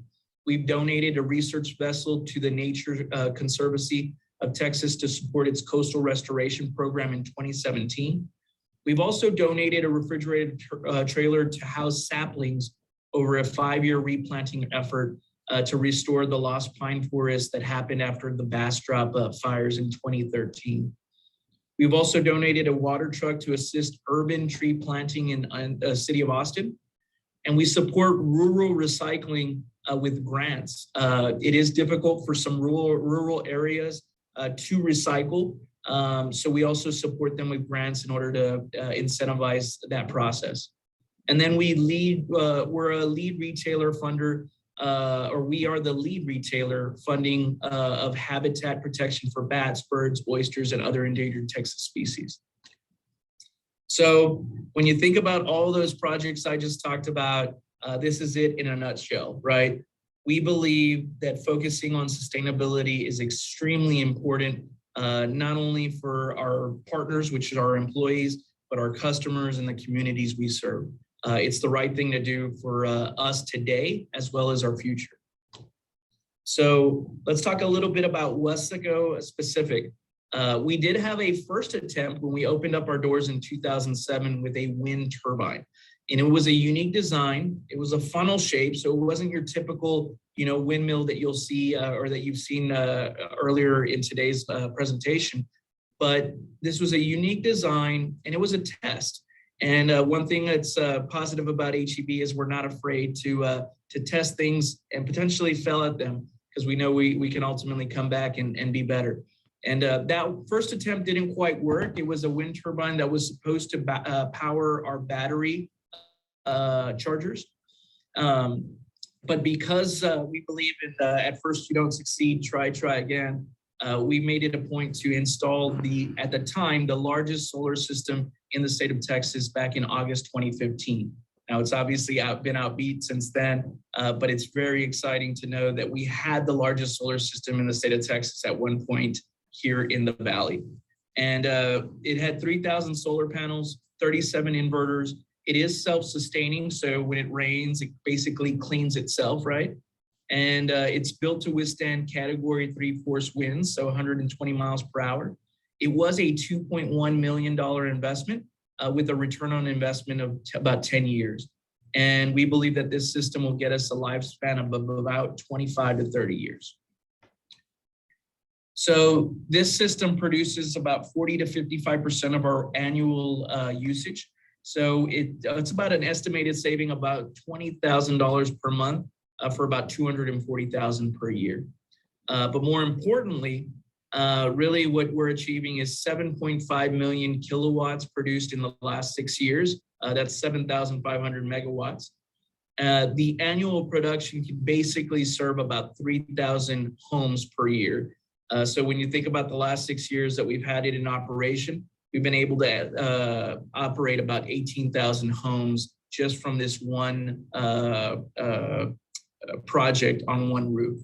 We've donated a research vessel to the Nature Conservancy of Texas to support its coastal restoration program in 2017. We've also donated a refrigerated trailer to house saplings over a 5-year replanting effort to restore the lost pine forest that happened after the Bastrop fires in 2013. We've also donated a water truck to assist urban tree planting in the city of Austin. And we support rural recycling with grants. It is difficult for some rural areas to recycle. So we also support them with grants in order to incentivize that process. And then we're a lead retailer funder, or we are the lead retailer funding of habitat protection for bats, birds, oysters, and other endangered Texas species. So when you think about all those projects I just talked about, this is it in a nutshell, right? We believe that focusing on sustainability is extremely important, not only for our partners, which are our employees, but our customers and the communities we serve. It's the right thing to do for us today, as well as our future. So let's talk a little bit about Wesco specific. We did have a first attempt when we opened up our doors in 2007 with a wind turbine. And it was a unique design. It was a funnel shape, so it wasn't your typical, windmill that you'll see or that you've seen earlier in today's presentation. But this was a unique design, and it was a test. And one thing that's positive about HEB is we're not afraid to test things and potentially fail at them, because we know we can ultimately come back and be better. And that first attempt didn't quite work. It was a wind turbine that was supposed to power our battery chargers. But because we believe in at first you don't succeed, try again, we made it a point to install at the time, the largest solar system in the state of Texas back in August 2015. Now it's obviously been outbeat since then, but it's very exciting to know that we had the largest solar system in the state of Texas at one point here in the Valley. And it had 3,000 solar panels, 37 inverters. It is self-sustaining, so when it rains, it basically cleans itself, right? And it's built to withstand Category 3 force winds, so 120 miles per hour. It was a $2.1 million investment with a return on investment of about 10 years. And we believe that this system will get us a lifespan of about 25 to 30 years. So this system produces about 40 to 55% of our annual usage. So it's about an estimated saving about $20,000 per month for about $240,000 per year. But more importantly, really what we're achieving is 7.5 million kilowatts produced in the last 6 years. That's 7,500 megawatts. The annual production can basically serve about 3,000 homes per year. So when you think about the last 6 years that we've had it in operation, we've been able to operate about 18,000 homes just from this one project on one roof.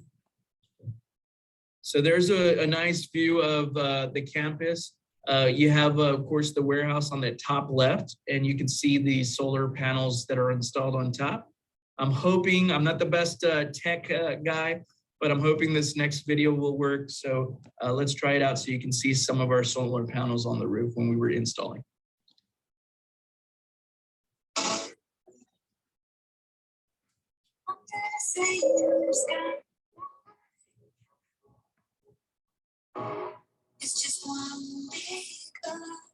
So there's a nice view of the campus. You have, of course, the warehouse on the top left, and you can see the solar panels that are installed on top. I'm hoping, I'm not the best tech guy, but I'm hoping this next video will work. So let's try it out so you can see some of our solar panels on the roof when we were installing. It's just one big earth,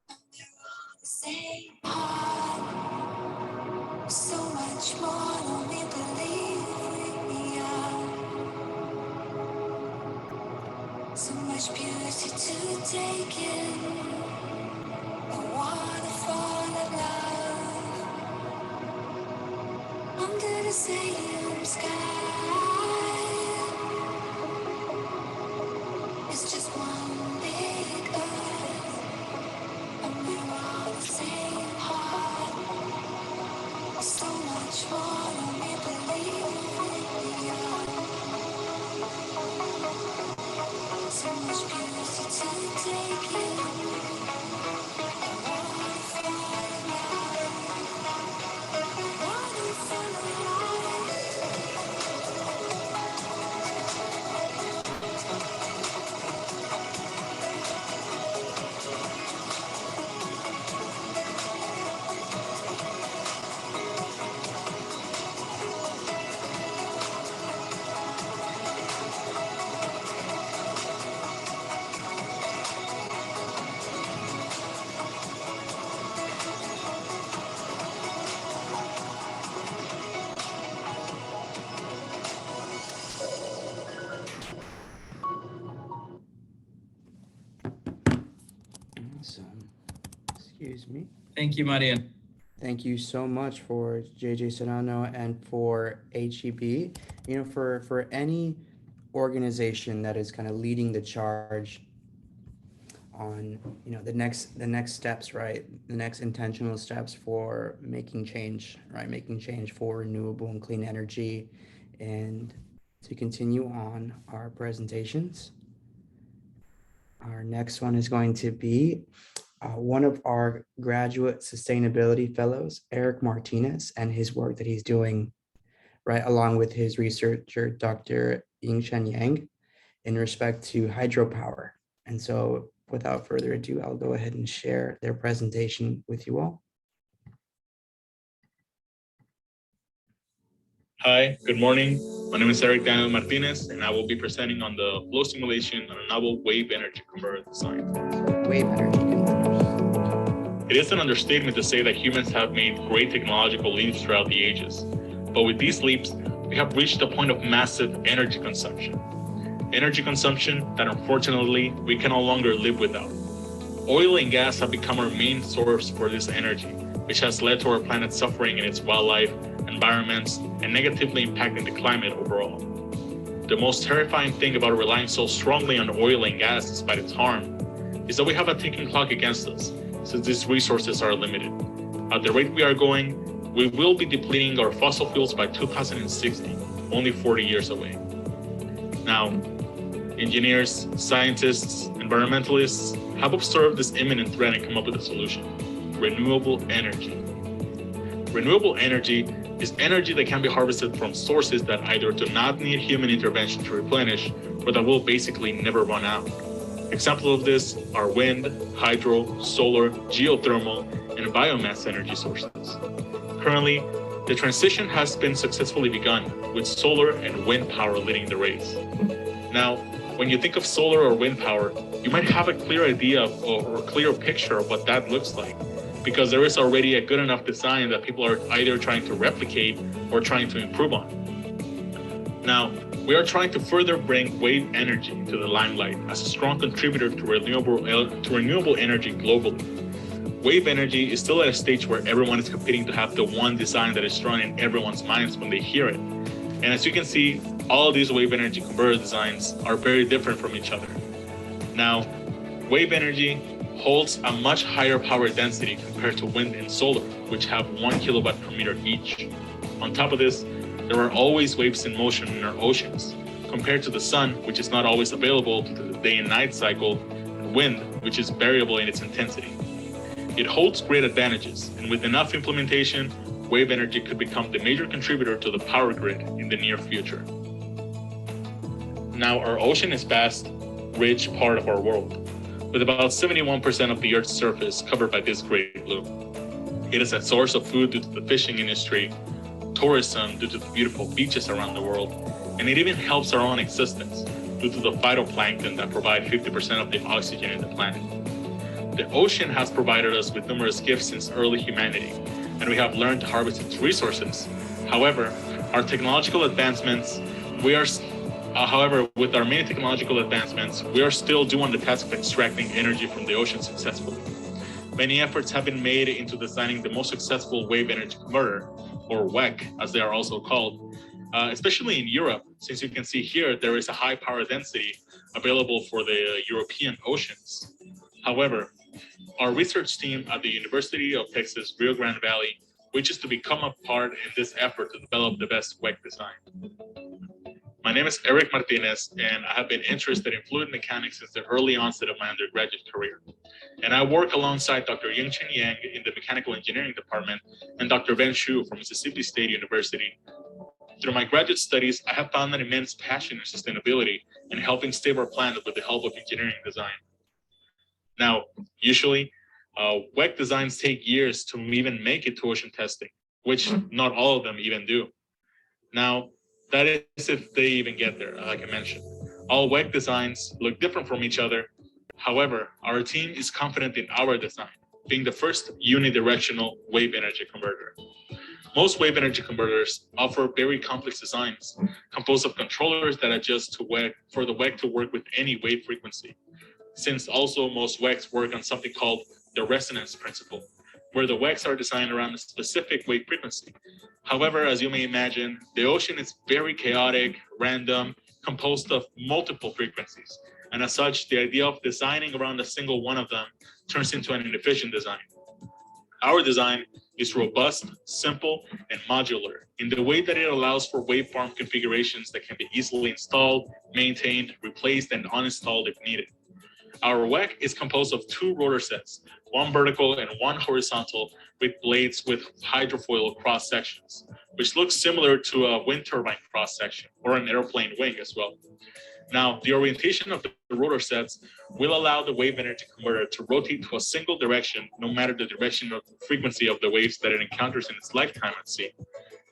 and we're all the same heart. So much more than we believe we are. So much beauty to take in, a waterfall of love under the same sky. It's just one big earth, and we're all the same heart. So much more than we believe we are. So much beauty to take in. Excuse me. Thank you, Marian. Thank you so much for JJ Serrano and for HEB. You know, for any organization that is kind of leading the charge on, you know, the next steps, right? The next intentional steps for making change, right? Making change for renewable and clean energy. And to continue on our presentations, our next one is going to be one of our graduate sustainability fellows, Erick Martinez, and his work that he's doing, right, along with his researcher, Dr. Yingshen Yang, in respect to hydropower. And so without further ado, I'll go ahead and share their presentation with you all. Hi, good morning. My name is Erick Daniel Martinez, and I will be presenting on the flow simulation on a novel wave energy converter design. Wave energy converters. It is an understatement to say that humans have made great technological leaps throughout the ages. But with these leaps, we have reached a point of massive energy consumption. Energy consumption that unfortunately we can no longer live without. Oil and gas have become our main source for this energy, which has led to our planet suffering in its wildlife, environments, and negatively impacting the climate overall. The most terrifying thing about relying so strongly on oil and gas despite its harm is that we have a ticking clock against us, since these resources are limited. At the rate we are going, we will be depleting our fossil fuels by 2060, only 40 years away. Now, engineers, scientists, environmentalists have observed this imminent threat and come up with a solution: renewable energy. Renewable energy is energy that can be harvested from sources that either do not need human intervention to replenish, or that will basically never run out. Examples of this are wind, hydro, solar, geothermal, and biomass energy sources. Currently, the transition has been successfully begun, with solar and wind power leading the race. Now, when you think of solar or wind power, you might have a clear idea or clear picture of what that looks like, because there is already a good enough design that people are either trying to replicate or trying to improve on. Now, we are trying to further bring wave energy to the limelight as a strong contributor to renewable energy globally. Wave energy is still at a stage where everyone is competing to have the one design that is strong in everyone's minds when they hear it. And as you can see, all of these wave energy converter designs are very different from each other. Now, wave energy holds a much higher power density compared to wind and solar, which have 1 kilowatt per meter each. On top of this, there are always waves in motion in our oceans, compared to the sun, which is not always available to the day and night cycle, and wind, which is variable in its intensity. It holds great advantages, and with enough implementation, wave energy could become the major contributor to the power grid in the near future. Now, our ocean is vast, rich part of our world, with about 71% of the Earth's surface covered by this great blue. It is a source of food due to the fishing industry, tourism due to the beautiful beaches around the world, and it even helps our own existence due to the phytoplankton that provide 50% of the oxygen in the planet. The ocean has provided us with numerous gifts since early humanity, and we have learned to harvest its resources. However, with our many technological advancements, we are still doing the task of extracting energy from the ocean successfully. Many efforts have been made into designing the most successful wave energy converter, or WEC, as they are also called, especially in Europe. Since you can see here, there is a high power density available for the European oceans. However, our research team at the University of Texas, Rio Grande Valley, wishes to become a part in this effort to develop the best WEC design. My name is Erick Martinez, and I have been interested in fluid mechanics since the early onset of my undergraduate career. And I work alongside Dr. Yingshen Yang in the Mechanical Engineering Department and Dr. Ben Xu from Mississippi State University. Through my graduate studies, I have found an immense passion in sustainability and helping save our planet with the help of engineering design. Now, usually, WEC designs take years to even make it to ocean testing, which not all of them even do. Now, that is if they even get there, like I mentioned. All WEC designs look different from each other. However, our team is confident in our design, being the first unidirectional wave energy converter. Most wave energy converters offer very complex designs, composed of controllers that adjust to WEC for the WEC to work with any wave frequency. Since also most WECs work on something called the resonance principle, where the WECs are designed around a specific wave frequency. However, as you may imagine, the ocean is very chaotic, random, composed of multiple frequencies. And as such, the idea of designing around a single one of them turns into an inefficient design. Our design is robust, simple, and modular in the way that it allows for waveform configurations that can be easily installed, maintained, replaced, and uninstalled if needed. Our WEC is composed of two rotor sets, one vertical and one horizontal, with blades with hydrofoil cross sections, which looks similar to a wind turbine cross section or an airplane wing as well. Now, the orientation of the rotor sets will allow the wave energy converter to rotate to a single direction, no matter the direction or frequency of the waves that it encounters in its lifetime at sea.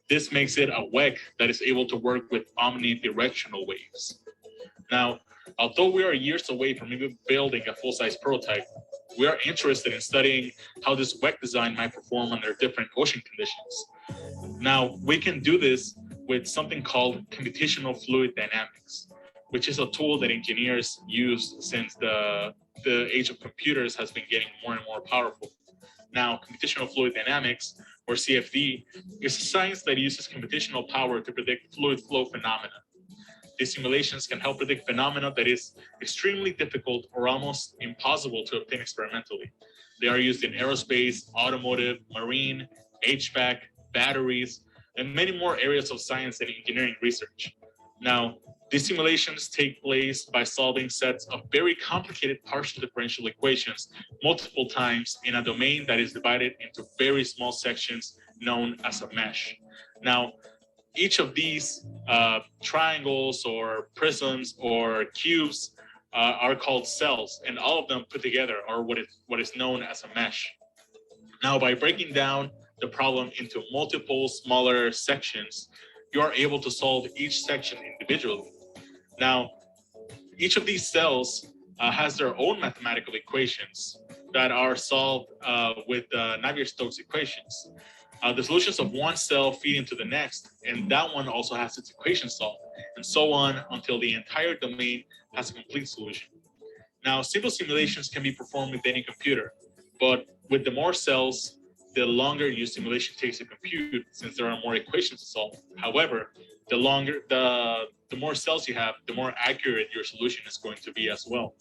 This makes it a WEC that is able to work with omnidirectional waves. Now, although we are years away from even building a full-size prototype, we are interested in studying how this WEC design might perform under different ocean conditions. Now, we can do this with something called computational fluid dynamics, which is a tool that engineers use since the age of computers has been getting more and more powerful. Now, computational fluid dynamics, or CFD, is a science that uses computational power to predict fluid flow phenomena. These simulations can help predict phenomena that is extremely difficult or almost impossible to obtain experimentally. They are used in aerospace, automotive, marine, HVAC, batteries, and many more areas of science and engineering research. Now, these simulations take place by solving sets of very complicated partial differential equations multiple times in a domain that is divided into very small sections known as a mesh. Now, each of these triangles or prisms or cubes are called cells, and all of them put together are what is known as a mesh. Now, by breaking down the problem into multiple smaller sections, you are able to solve each section individually. Now, each of these cells has their own mathematical equations that are solved with Navier-Stokes equations. The solutions of one cell feed into the next, and that one also has its equation solved, and so on until the entire domain has a complete solution. Now, simple simulations can be performed with any computer, but with the more cells, the longer your simulation takes to compute, since there are more equations to solve. However, the more cells you have, the more accurate your solution is going to be as well.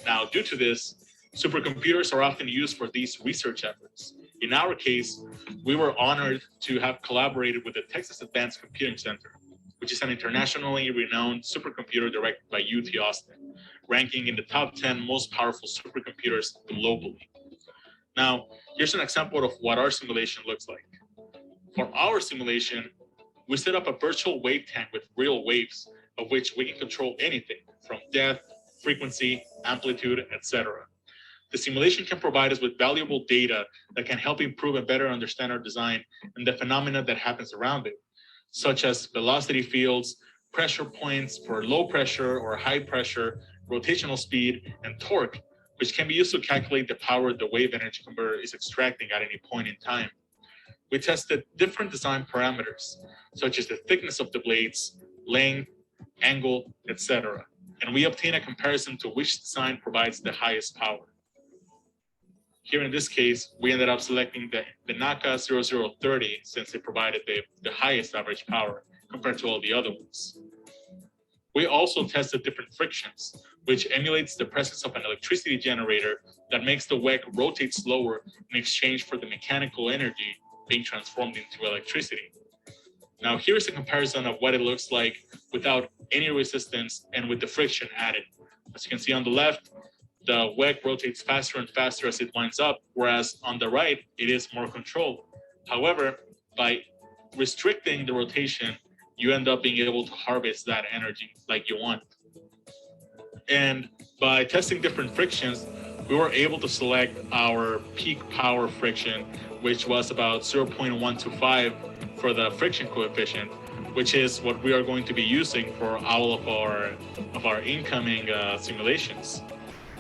Now, due to this, supercomputers are often used for these research efforts. In our case, we were honored to have collaborated with the Texas Advanced Computing Center, which is an internationally renowned supercomputer directed by UT Austin, ranking in the top 10 most powerful supercomputers globally. Now, here's an example of what our simulation looks like. For our simulation, we set up a virtual wave tank with real waves, of which we can control anything from depth, frequency, amplitude, etc. The simulation can provide us with valuable data that can help improve and better understand our design and the phenomena that happens around it, such as velocity fields, pressure points for low pressure or high pressure, rotational speed, and torque, which can be used to calculate the power the wave energy converter is extracting at any point in time. We tested different design parameters, such as the thickness of the blades, length, angle, etc. And we obtained a comparison to which design provides the highest power. Here in this case, we ended up selecting the NACA 0030 since it provided the highest average power compared to all the other ones. We also tested different frictions, which emulates the presence of an electricity generator that makes the WEC rotate slower in exchange for the mechanical energy being transformed into electricity. Now, here's a comparison of what it looks like without any resistance and with the friction added. As you can see on the left, the WEC rotates faster and faster as it winds up, whereas on the right, it is more controlled. However, by restricting the rotation, you end up being able to harvest that energy like you want. And by testing different frictions, we were able to select our peak power friction, which was about 0.125 for the friction coefficient, which is what we are going to be using for all of our incoming simulations.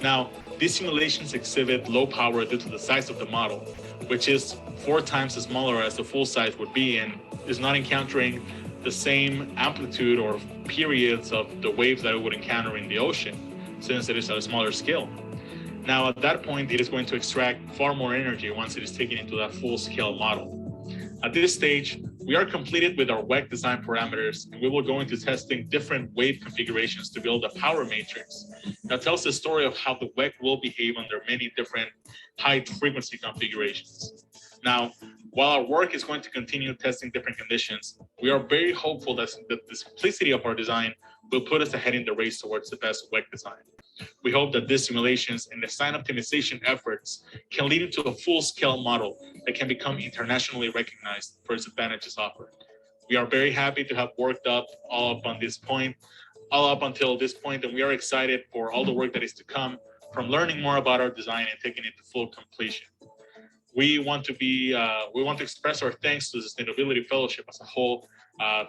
Now, these simulations exhibit low power due to the size of the model, which is 4 times smaller as the full size would be and is not encountering the same amplitude or periods of the waves that it would encounter in the ocean, since it is at a smaller scale. Now, at that point, it is going to extract far more energy once it is taken into that full-scale model. At this stage, we are completed with our WEC design parameters, and we will go into testing different wave configurations to build a power matrix that tells the story of how the WEC will behave under many different high frequency configurations. Now, while our work is going to continue testing different conditions, we are very hopeful that the simplicity of our design will put us ahead in the race towards the best WEC design. We hope that these simulations and design optimization efforts can lead into a full-scale model that can become internationally recognized for its advantages offered. We are very happy to have worked up all up until this point, and we are excited for all the work that is to come from learning more about our design and taking it to full completion. We want to express our thanks to the Sustainability Fellowship as a whole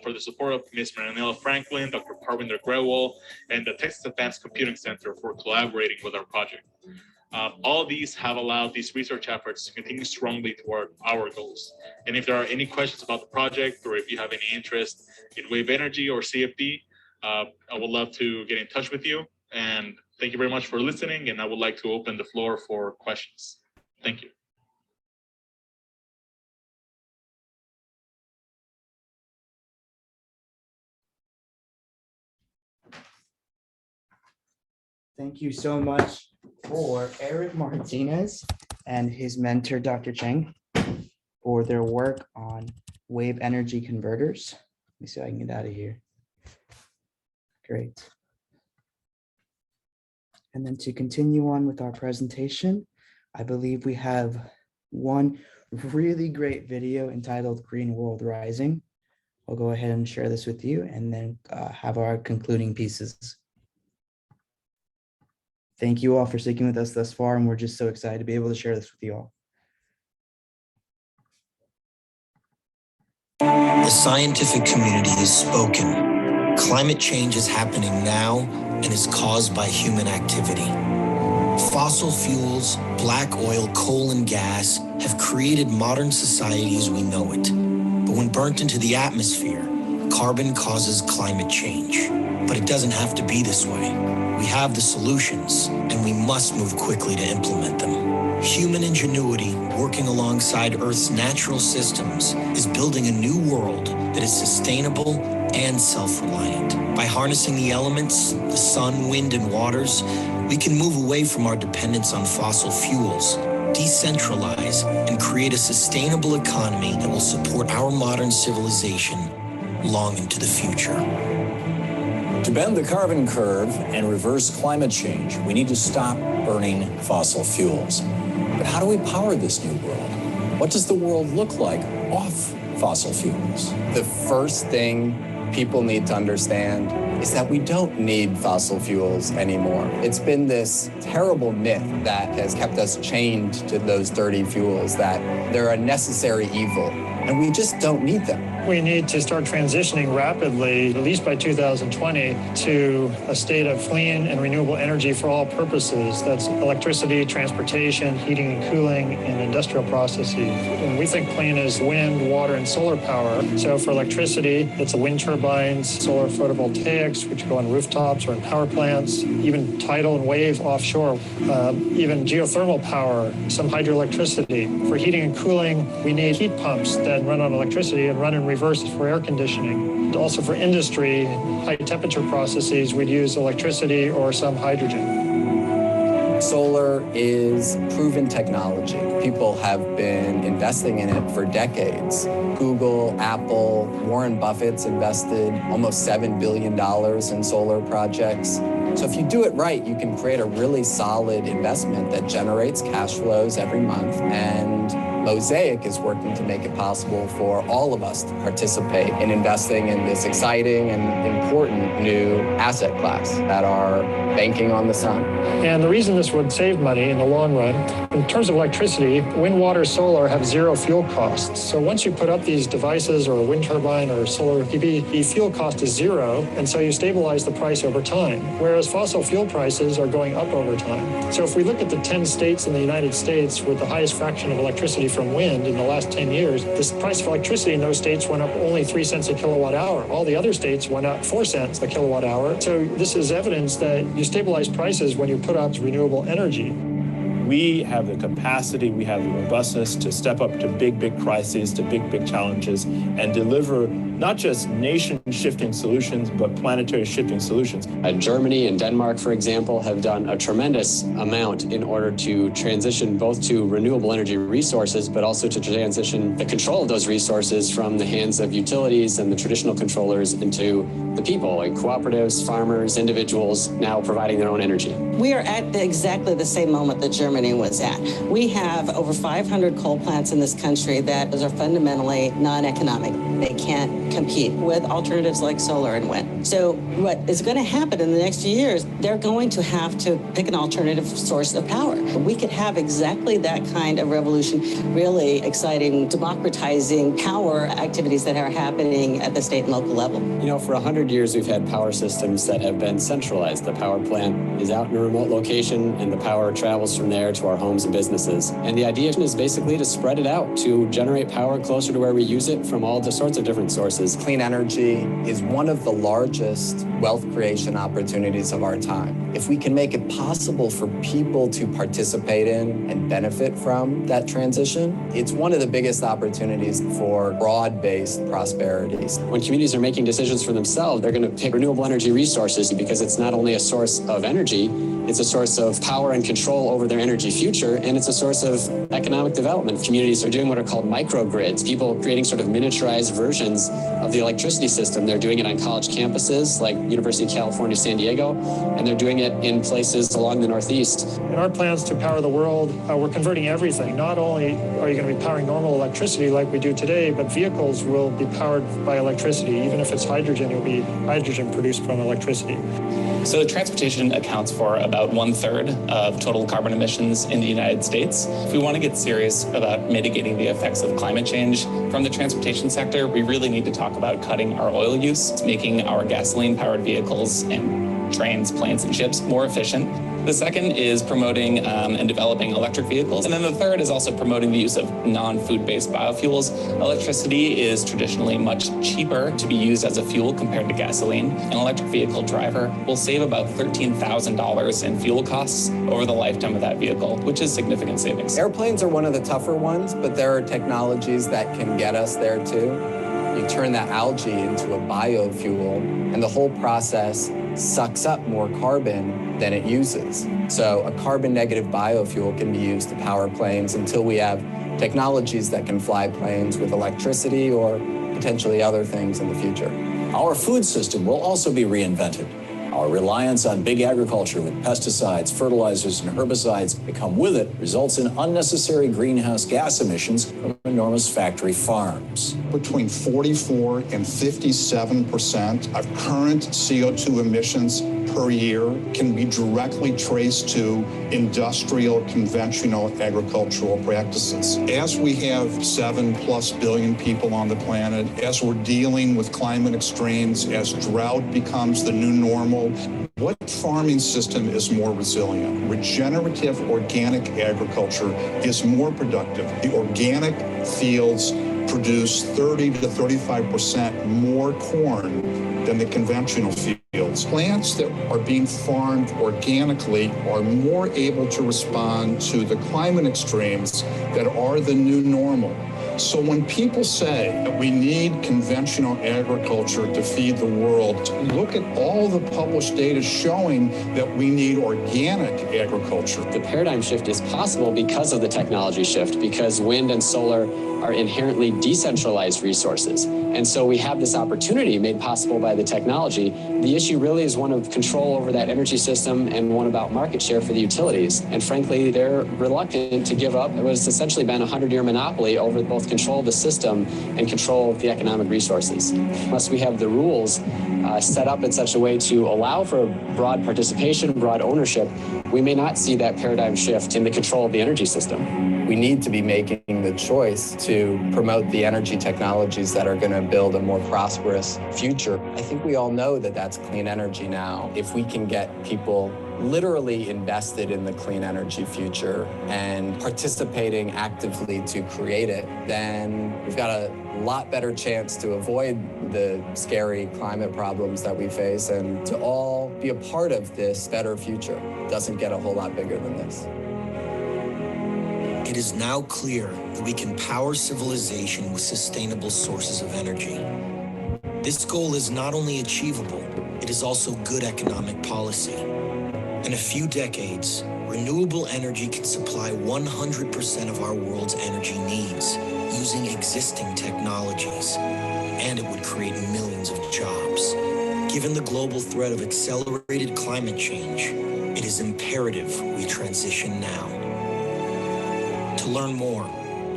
for the support of Ms. Marinella Franklin, Dr. Parvinder Grewal, and the Texas Advanced Computing Center for collaborating with our project. All these have allowed these research efforts to continue strongly toward our goals. And if there are any questions about the project, or if you have any interest in wave energy or CFD, I would love to get in touch with you. And thank you very much for listening. And I would like to open the floor for questions. Thank you. Thank you so much for Erick Martinez and his mentor, Dr. Cheng, for their work on wave energy converters. Let me see if I can get out of here. Great. And then to continue on with our presentation, I believe we have one really great video entitled Green World Rising. I'll go ahead and share this with you and then have our concluding pieces. Thank you all for sticking with us thus far, and we're just so excited to be able to share this with you all. The scientific community has spoken. Climate change is happening now and is caused by human activity. Fossil fuels, black oil, coal, and gas have created modern society as we know it. But when burnt into the atmosphere, carbon causes climate change. But it doesn't have to be this way. We have the solutions, and we must move quickly to implement them. Human ingenuity, working alongside Earth's natural systems, is building a new world that is sustainable and self-reliant. By harnessing the elements, the sun, wind, and waters, we can move away from our dependence on fossil fuels, decentralize, and create a sustainable economy that will support our modern civilization long into the future. To bend the carbon curve and reverse climate change, we need to stop burning fossil fuels. But how do we power this new world? What does the world look like off fossil fuels? The first thing people need to understand is that we don't need fossil fuels anymore. It's been this terrible myth that has kept us chained to those dirty fuels, that they're a necessary evil, and we just don't need them. We need to start transitioning rapidly, at least by 2020, to a state of clean and renewable energy for all purposes. That's electricity, transportation, heating and cooling, and industrial processes. And we think clean is wind, water, and solar power. So for electricity, it's wind turbines, solar photovoltaics, which go on rooftops or in power plants, even tidal and wave offshore, even geothermal power, some hydroelectricity. For heating and cooling, we need heat pumps that run on electricity and run in reverse for air conditioning. And also for industry, high temperature processes, we'd use electricity or some hydrogen. Solar is proven technology. People have been investing in it for decades. Google, Apple, Warren Buffett's invested almost $7 billion in solar projects. So if you do it right, you can create a really solid investment that generates cash flows every month. And Mosaic is working to make it possible for all of us to participate in investing in this exciting and important new asset class that are banking on the sun. And the reason this would save money in the long run, in terms of electricity, wind, water, solar have zero fuel costs. So once you put up these devices or a wind turbine or solar PV, the fuel cost is zero. And so you stabilize the price over time, whereas fossil fuel prices are going up over time. So if we look at the 10 states in the United States with the highest fraction of electricity from wind in the last 10 years, the price of electricity in those states went up only 3 cents a kilowatt hour. All the other states went up 4 cents a kilowatt hour. So this is evidence that you stabilize prices when you put up renewable energy. We have the capacity, we have the robustness to step up to big crises, to big challenges, and deliver not just nation-shifting solutions, but planetary-shifting solutions. Germany and Denmark, for example, have done a tremendous amount in order to transition both to renewable energy resources, but also to transition the control of those resources from the hands of utilities and the traditional controllers into the people, like cooperatives, farmers, individuals, now providing their own energy. We are at exactly the same moment that Germany was at. We have over 500 coal plants in this country that are fundamentally non-economic. They can't compete with alternatives like solar and wind. So what is going to happen in the next few years, they're going to have to pick an alternative source of power. We could have exactly that kind of revolution, really exciting, democratizing power activities that are happening at the state and local level. You know, for 100 years, we've had power systems that have been centralized. The power plant is out in a remote location, and the power travels from there to our homes and businesses. And the idea is basically to spread it out, to generate power closer to where we use it from all sorts of different sources. Clean energy is one of the largest wealth creation opportunities of our time. If we can make it possible for people to participate in and benefit from that transition, it's one of the biggest opportunities for broad-based prosperity. When communities are making decisions for themselves, they're going to pick renewable energy resources because it's not only a source of energy, it's a source of power and control over their energy future, and it's a source of economic development. Communities are doing what are called microgrids, people creating sort of miniaturized versions of the electricity system. They're doing it on college campuses like University of California, San Diego, and they're doing it in places along the Northeast. In our plans to power the world, we're converting everything. Not only are you going to be powering normal electricity like we do today, but vehicles will be powered by electricity. Even if it's hydrogen, it will be hydrogen produced from electricity. So transportation accounts for about 1/3 of total carbon emissions in the United States. If we want to get serious about mitigating the effects of climate change from the transportation sector, we really need to talk about cutting our oil use, making our gasoline-powered vehicles and trains, planes, and ships more efficient. The second is promoting and developing electric vehicles. And then the third is also promoting the use of non-food-based biofuels. Electricity is traditionally much cheaper to be used as a fuel compared to gasoline. An electric vehicle driver will save about $13,000 in fuel costs over the lifetime of that vehicle, which is significant savings. Airplanes are one of the tougher ones, but there are technologies that can get us there too. You turn that algae into a biofuel, and the whole process sucks up more carbon than it uses. So a carbon negative biofuel can be used to power planes until we have technologies that can fly planes with electricity or potentially other things in the future. Our food system will also be reinvented. Our reliance on big agriculture with pesticides, fertilizers, and herbicides that come with it results in unnecessary greenhouse gas emissions from enormous factory farms. Between 44 and 57% of current CO2 emissions per year can be directly traced to industrial, conventional agricultural practices. As we have 7+ billion people on the planet, as we're dealing with climate extremes, as drought becomes the new normal, what farming system is more resilient? Regenerative organic agriculture is more productive. The organic fields produce 30 to 35% more corn than the conventional fields. Plants that are being farmed organically are more able to respond to the climate extremes that are the new normal. So when people say that we need conventional agriculture to feed the world, look at all the published data showing that we need organic agriculture. The paradigm shift is possible because of the technology shift, because wind and solar are inherently decentralized resources. And so we have this opportunity made possible by the technology. The issue really is one of control over that energy system and one about market share for the utilities. And frankly, they're reluctant to give up what has essentially been a 100-year monopoly over both control of the system and control of the economic resources. Unless we have the rules set up in such a way to allow for broad participation, broad ownership, we may not see that paradigm shift in the control of the energy system. We need to be making the choice to promote the energy technologies that are going to build a more prosperous future. I think we all know that that's clean energy now. If we can get people literally invested in the clean energy future and participating actively to create it, then we've got a lot better chance to avoid the scary climate problems that we face and to all be a part of this better future. It doesn't get a whole lot bigger than this. it is now clear that we can power civilization with sustainable sources of energy. This goal is not only achievable, it is also good economic policy. In a few decades, renewable energy can supply 100% of our world's energy needs using existing technologies, and it would create millions of jobs. Given the global threat of accelerated climate change, it is imperative we transition now. To learn more,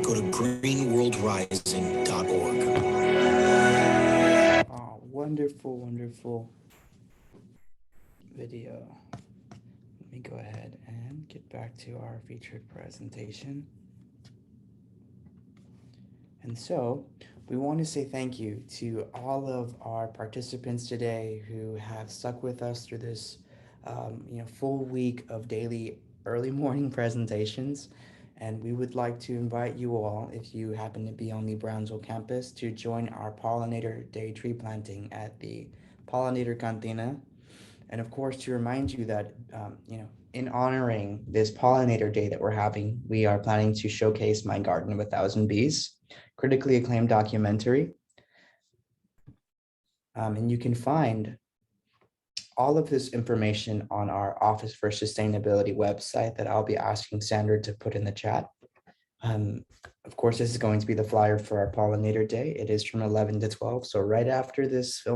go to greenworldrising.org. Oh, wonderful, wonderful video. Let me go ahead and get back to our featured presentation. And so we want to say thank you to all of our participants today who have stuck with us through this full week of daily early morning presentations. And we would like to invite you all, if you happen to be on the Brownsville campus, to join our Pollinator Day tree planting at the Pollinator Cantina. And of course, to remind you that, in honoring this Pollinator Day that we're having, we are planning to showcase My Garden of 1,000 Bees, critically acclaimed documentary. And you can find all of this information on our Office for Sustainability website that I'll be asking Sandra to put in the chat. Of course, this is going to be the flyer for our Pollinator Day. It is from 11 to 12. So right after this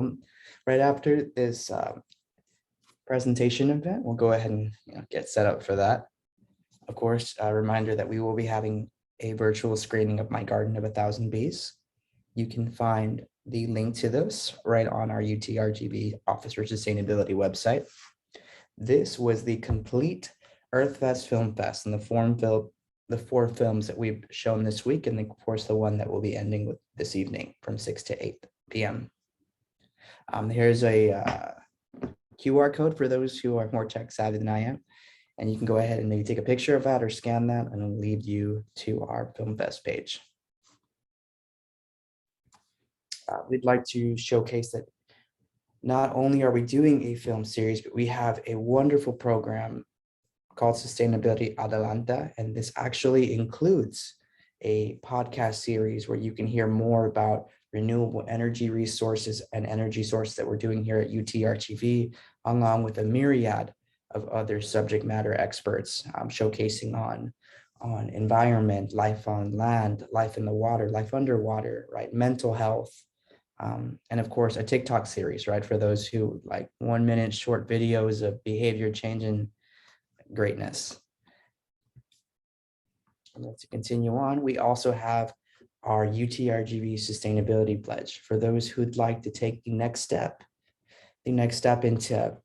presentation event, we'll go ahead and get set up for that. Of course, a reminder that we will be having a virtual screening of My Garden of 1,000 Bees. You can find the link to this right on our UTRGV Office for Sustainability website. This was the complete Earth Fest Film Fest, and the 4 films that we've shown this week, and of course the one that will be ending with this evening from 6 to 8 p.m. Here's a QR code for those who are more tech savvy than I am. And you can go ahead and maybe take a picture of that or scan that, and it'll lead you to our Film Fest page. We'd like to showcase that not only are we doing a film series, but we have a wonderful program called Sustainability Adelanta. And this actually includes a podcast series where you can hear more about renewable energy resources and energy sources that we're doing here at UTRGV, along with a myriad of other subject matter experts showcasing on environment, life on land, life in the water, life underwater, right? Mental health, and of course a TikTok series, right? For those who like 1-minute short videos of behavior change and greatness. And let's continue on. We also have our UTRGV Sustainability Pledge for those who'd like to take the next step into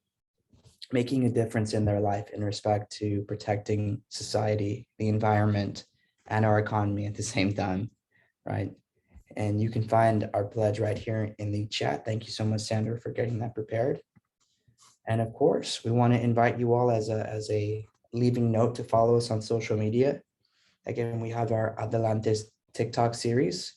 making a difference in their life in respect to protecting society, the environment, and our economy at the same time, right? And you can find our pledge right here in the chat. Thank you so much, Sandra, for getting that prepared. And of course, we want to invite you all as a leaving note to follow us on social media. Again, we have our Adelantes TikTok series.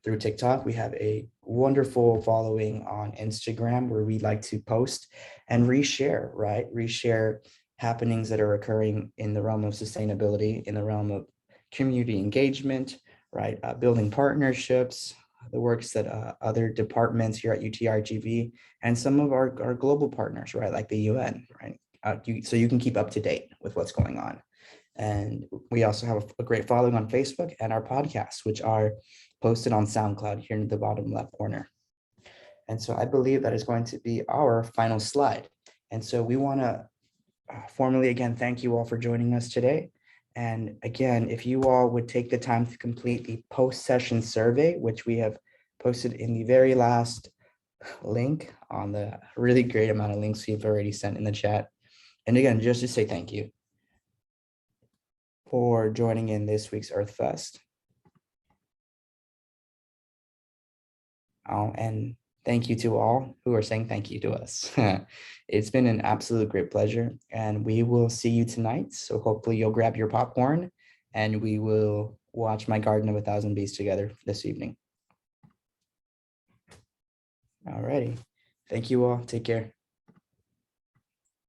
Through TikTok, we have a wonderful following on Instagram where we like to post and reshare, right? Reshare happenings that are occurring in the realm of sustainability, in the realm of community engagement, right? Building partnerships, the works that other departments here at UTRGV and some of our global partners, right? Like the UN, right? So you can keep up to date with what's going on. And we also have a great following on Facebook and our podcasts, which are posted on SoundCloud here in the bottom left corner. And so I believe that is going to be our final slide. And so we want to formally, again, thank you all for joining us today. And again, if you all would take the time to complete the post-session survey, which we have posted in the very last link on the really great amount of links we've already sent in the chat. And again, just to say thank you for joining in this week's Earth Fest. And thank you to all who are saying thank you to us. It's been an absolute great pleasure, and we will see you tonight. So hopefully you'll grab your popcorn and we will watch My Garden of 1,000 Bees together this evening. All righty. Thank you all. Take care.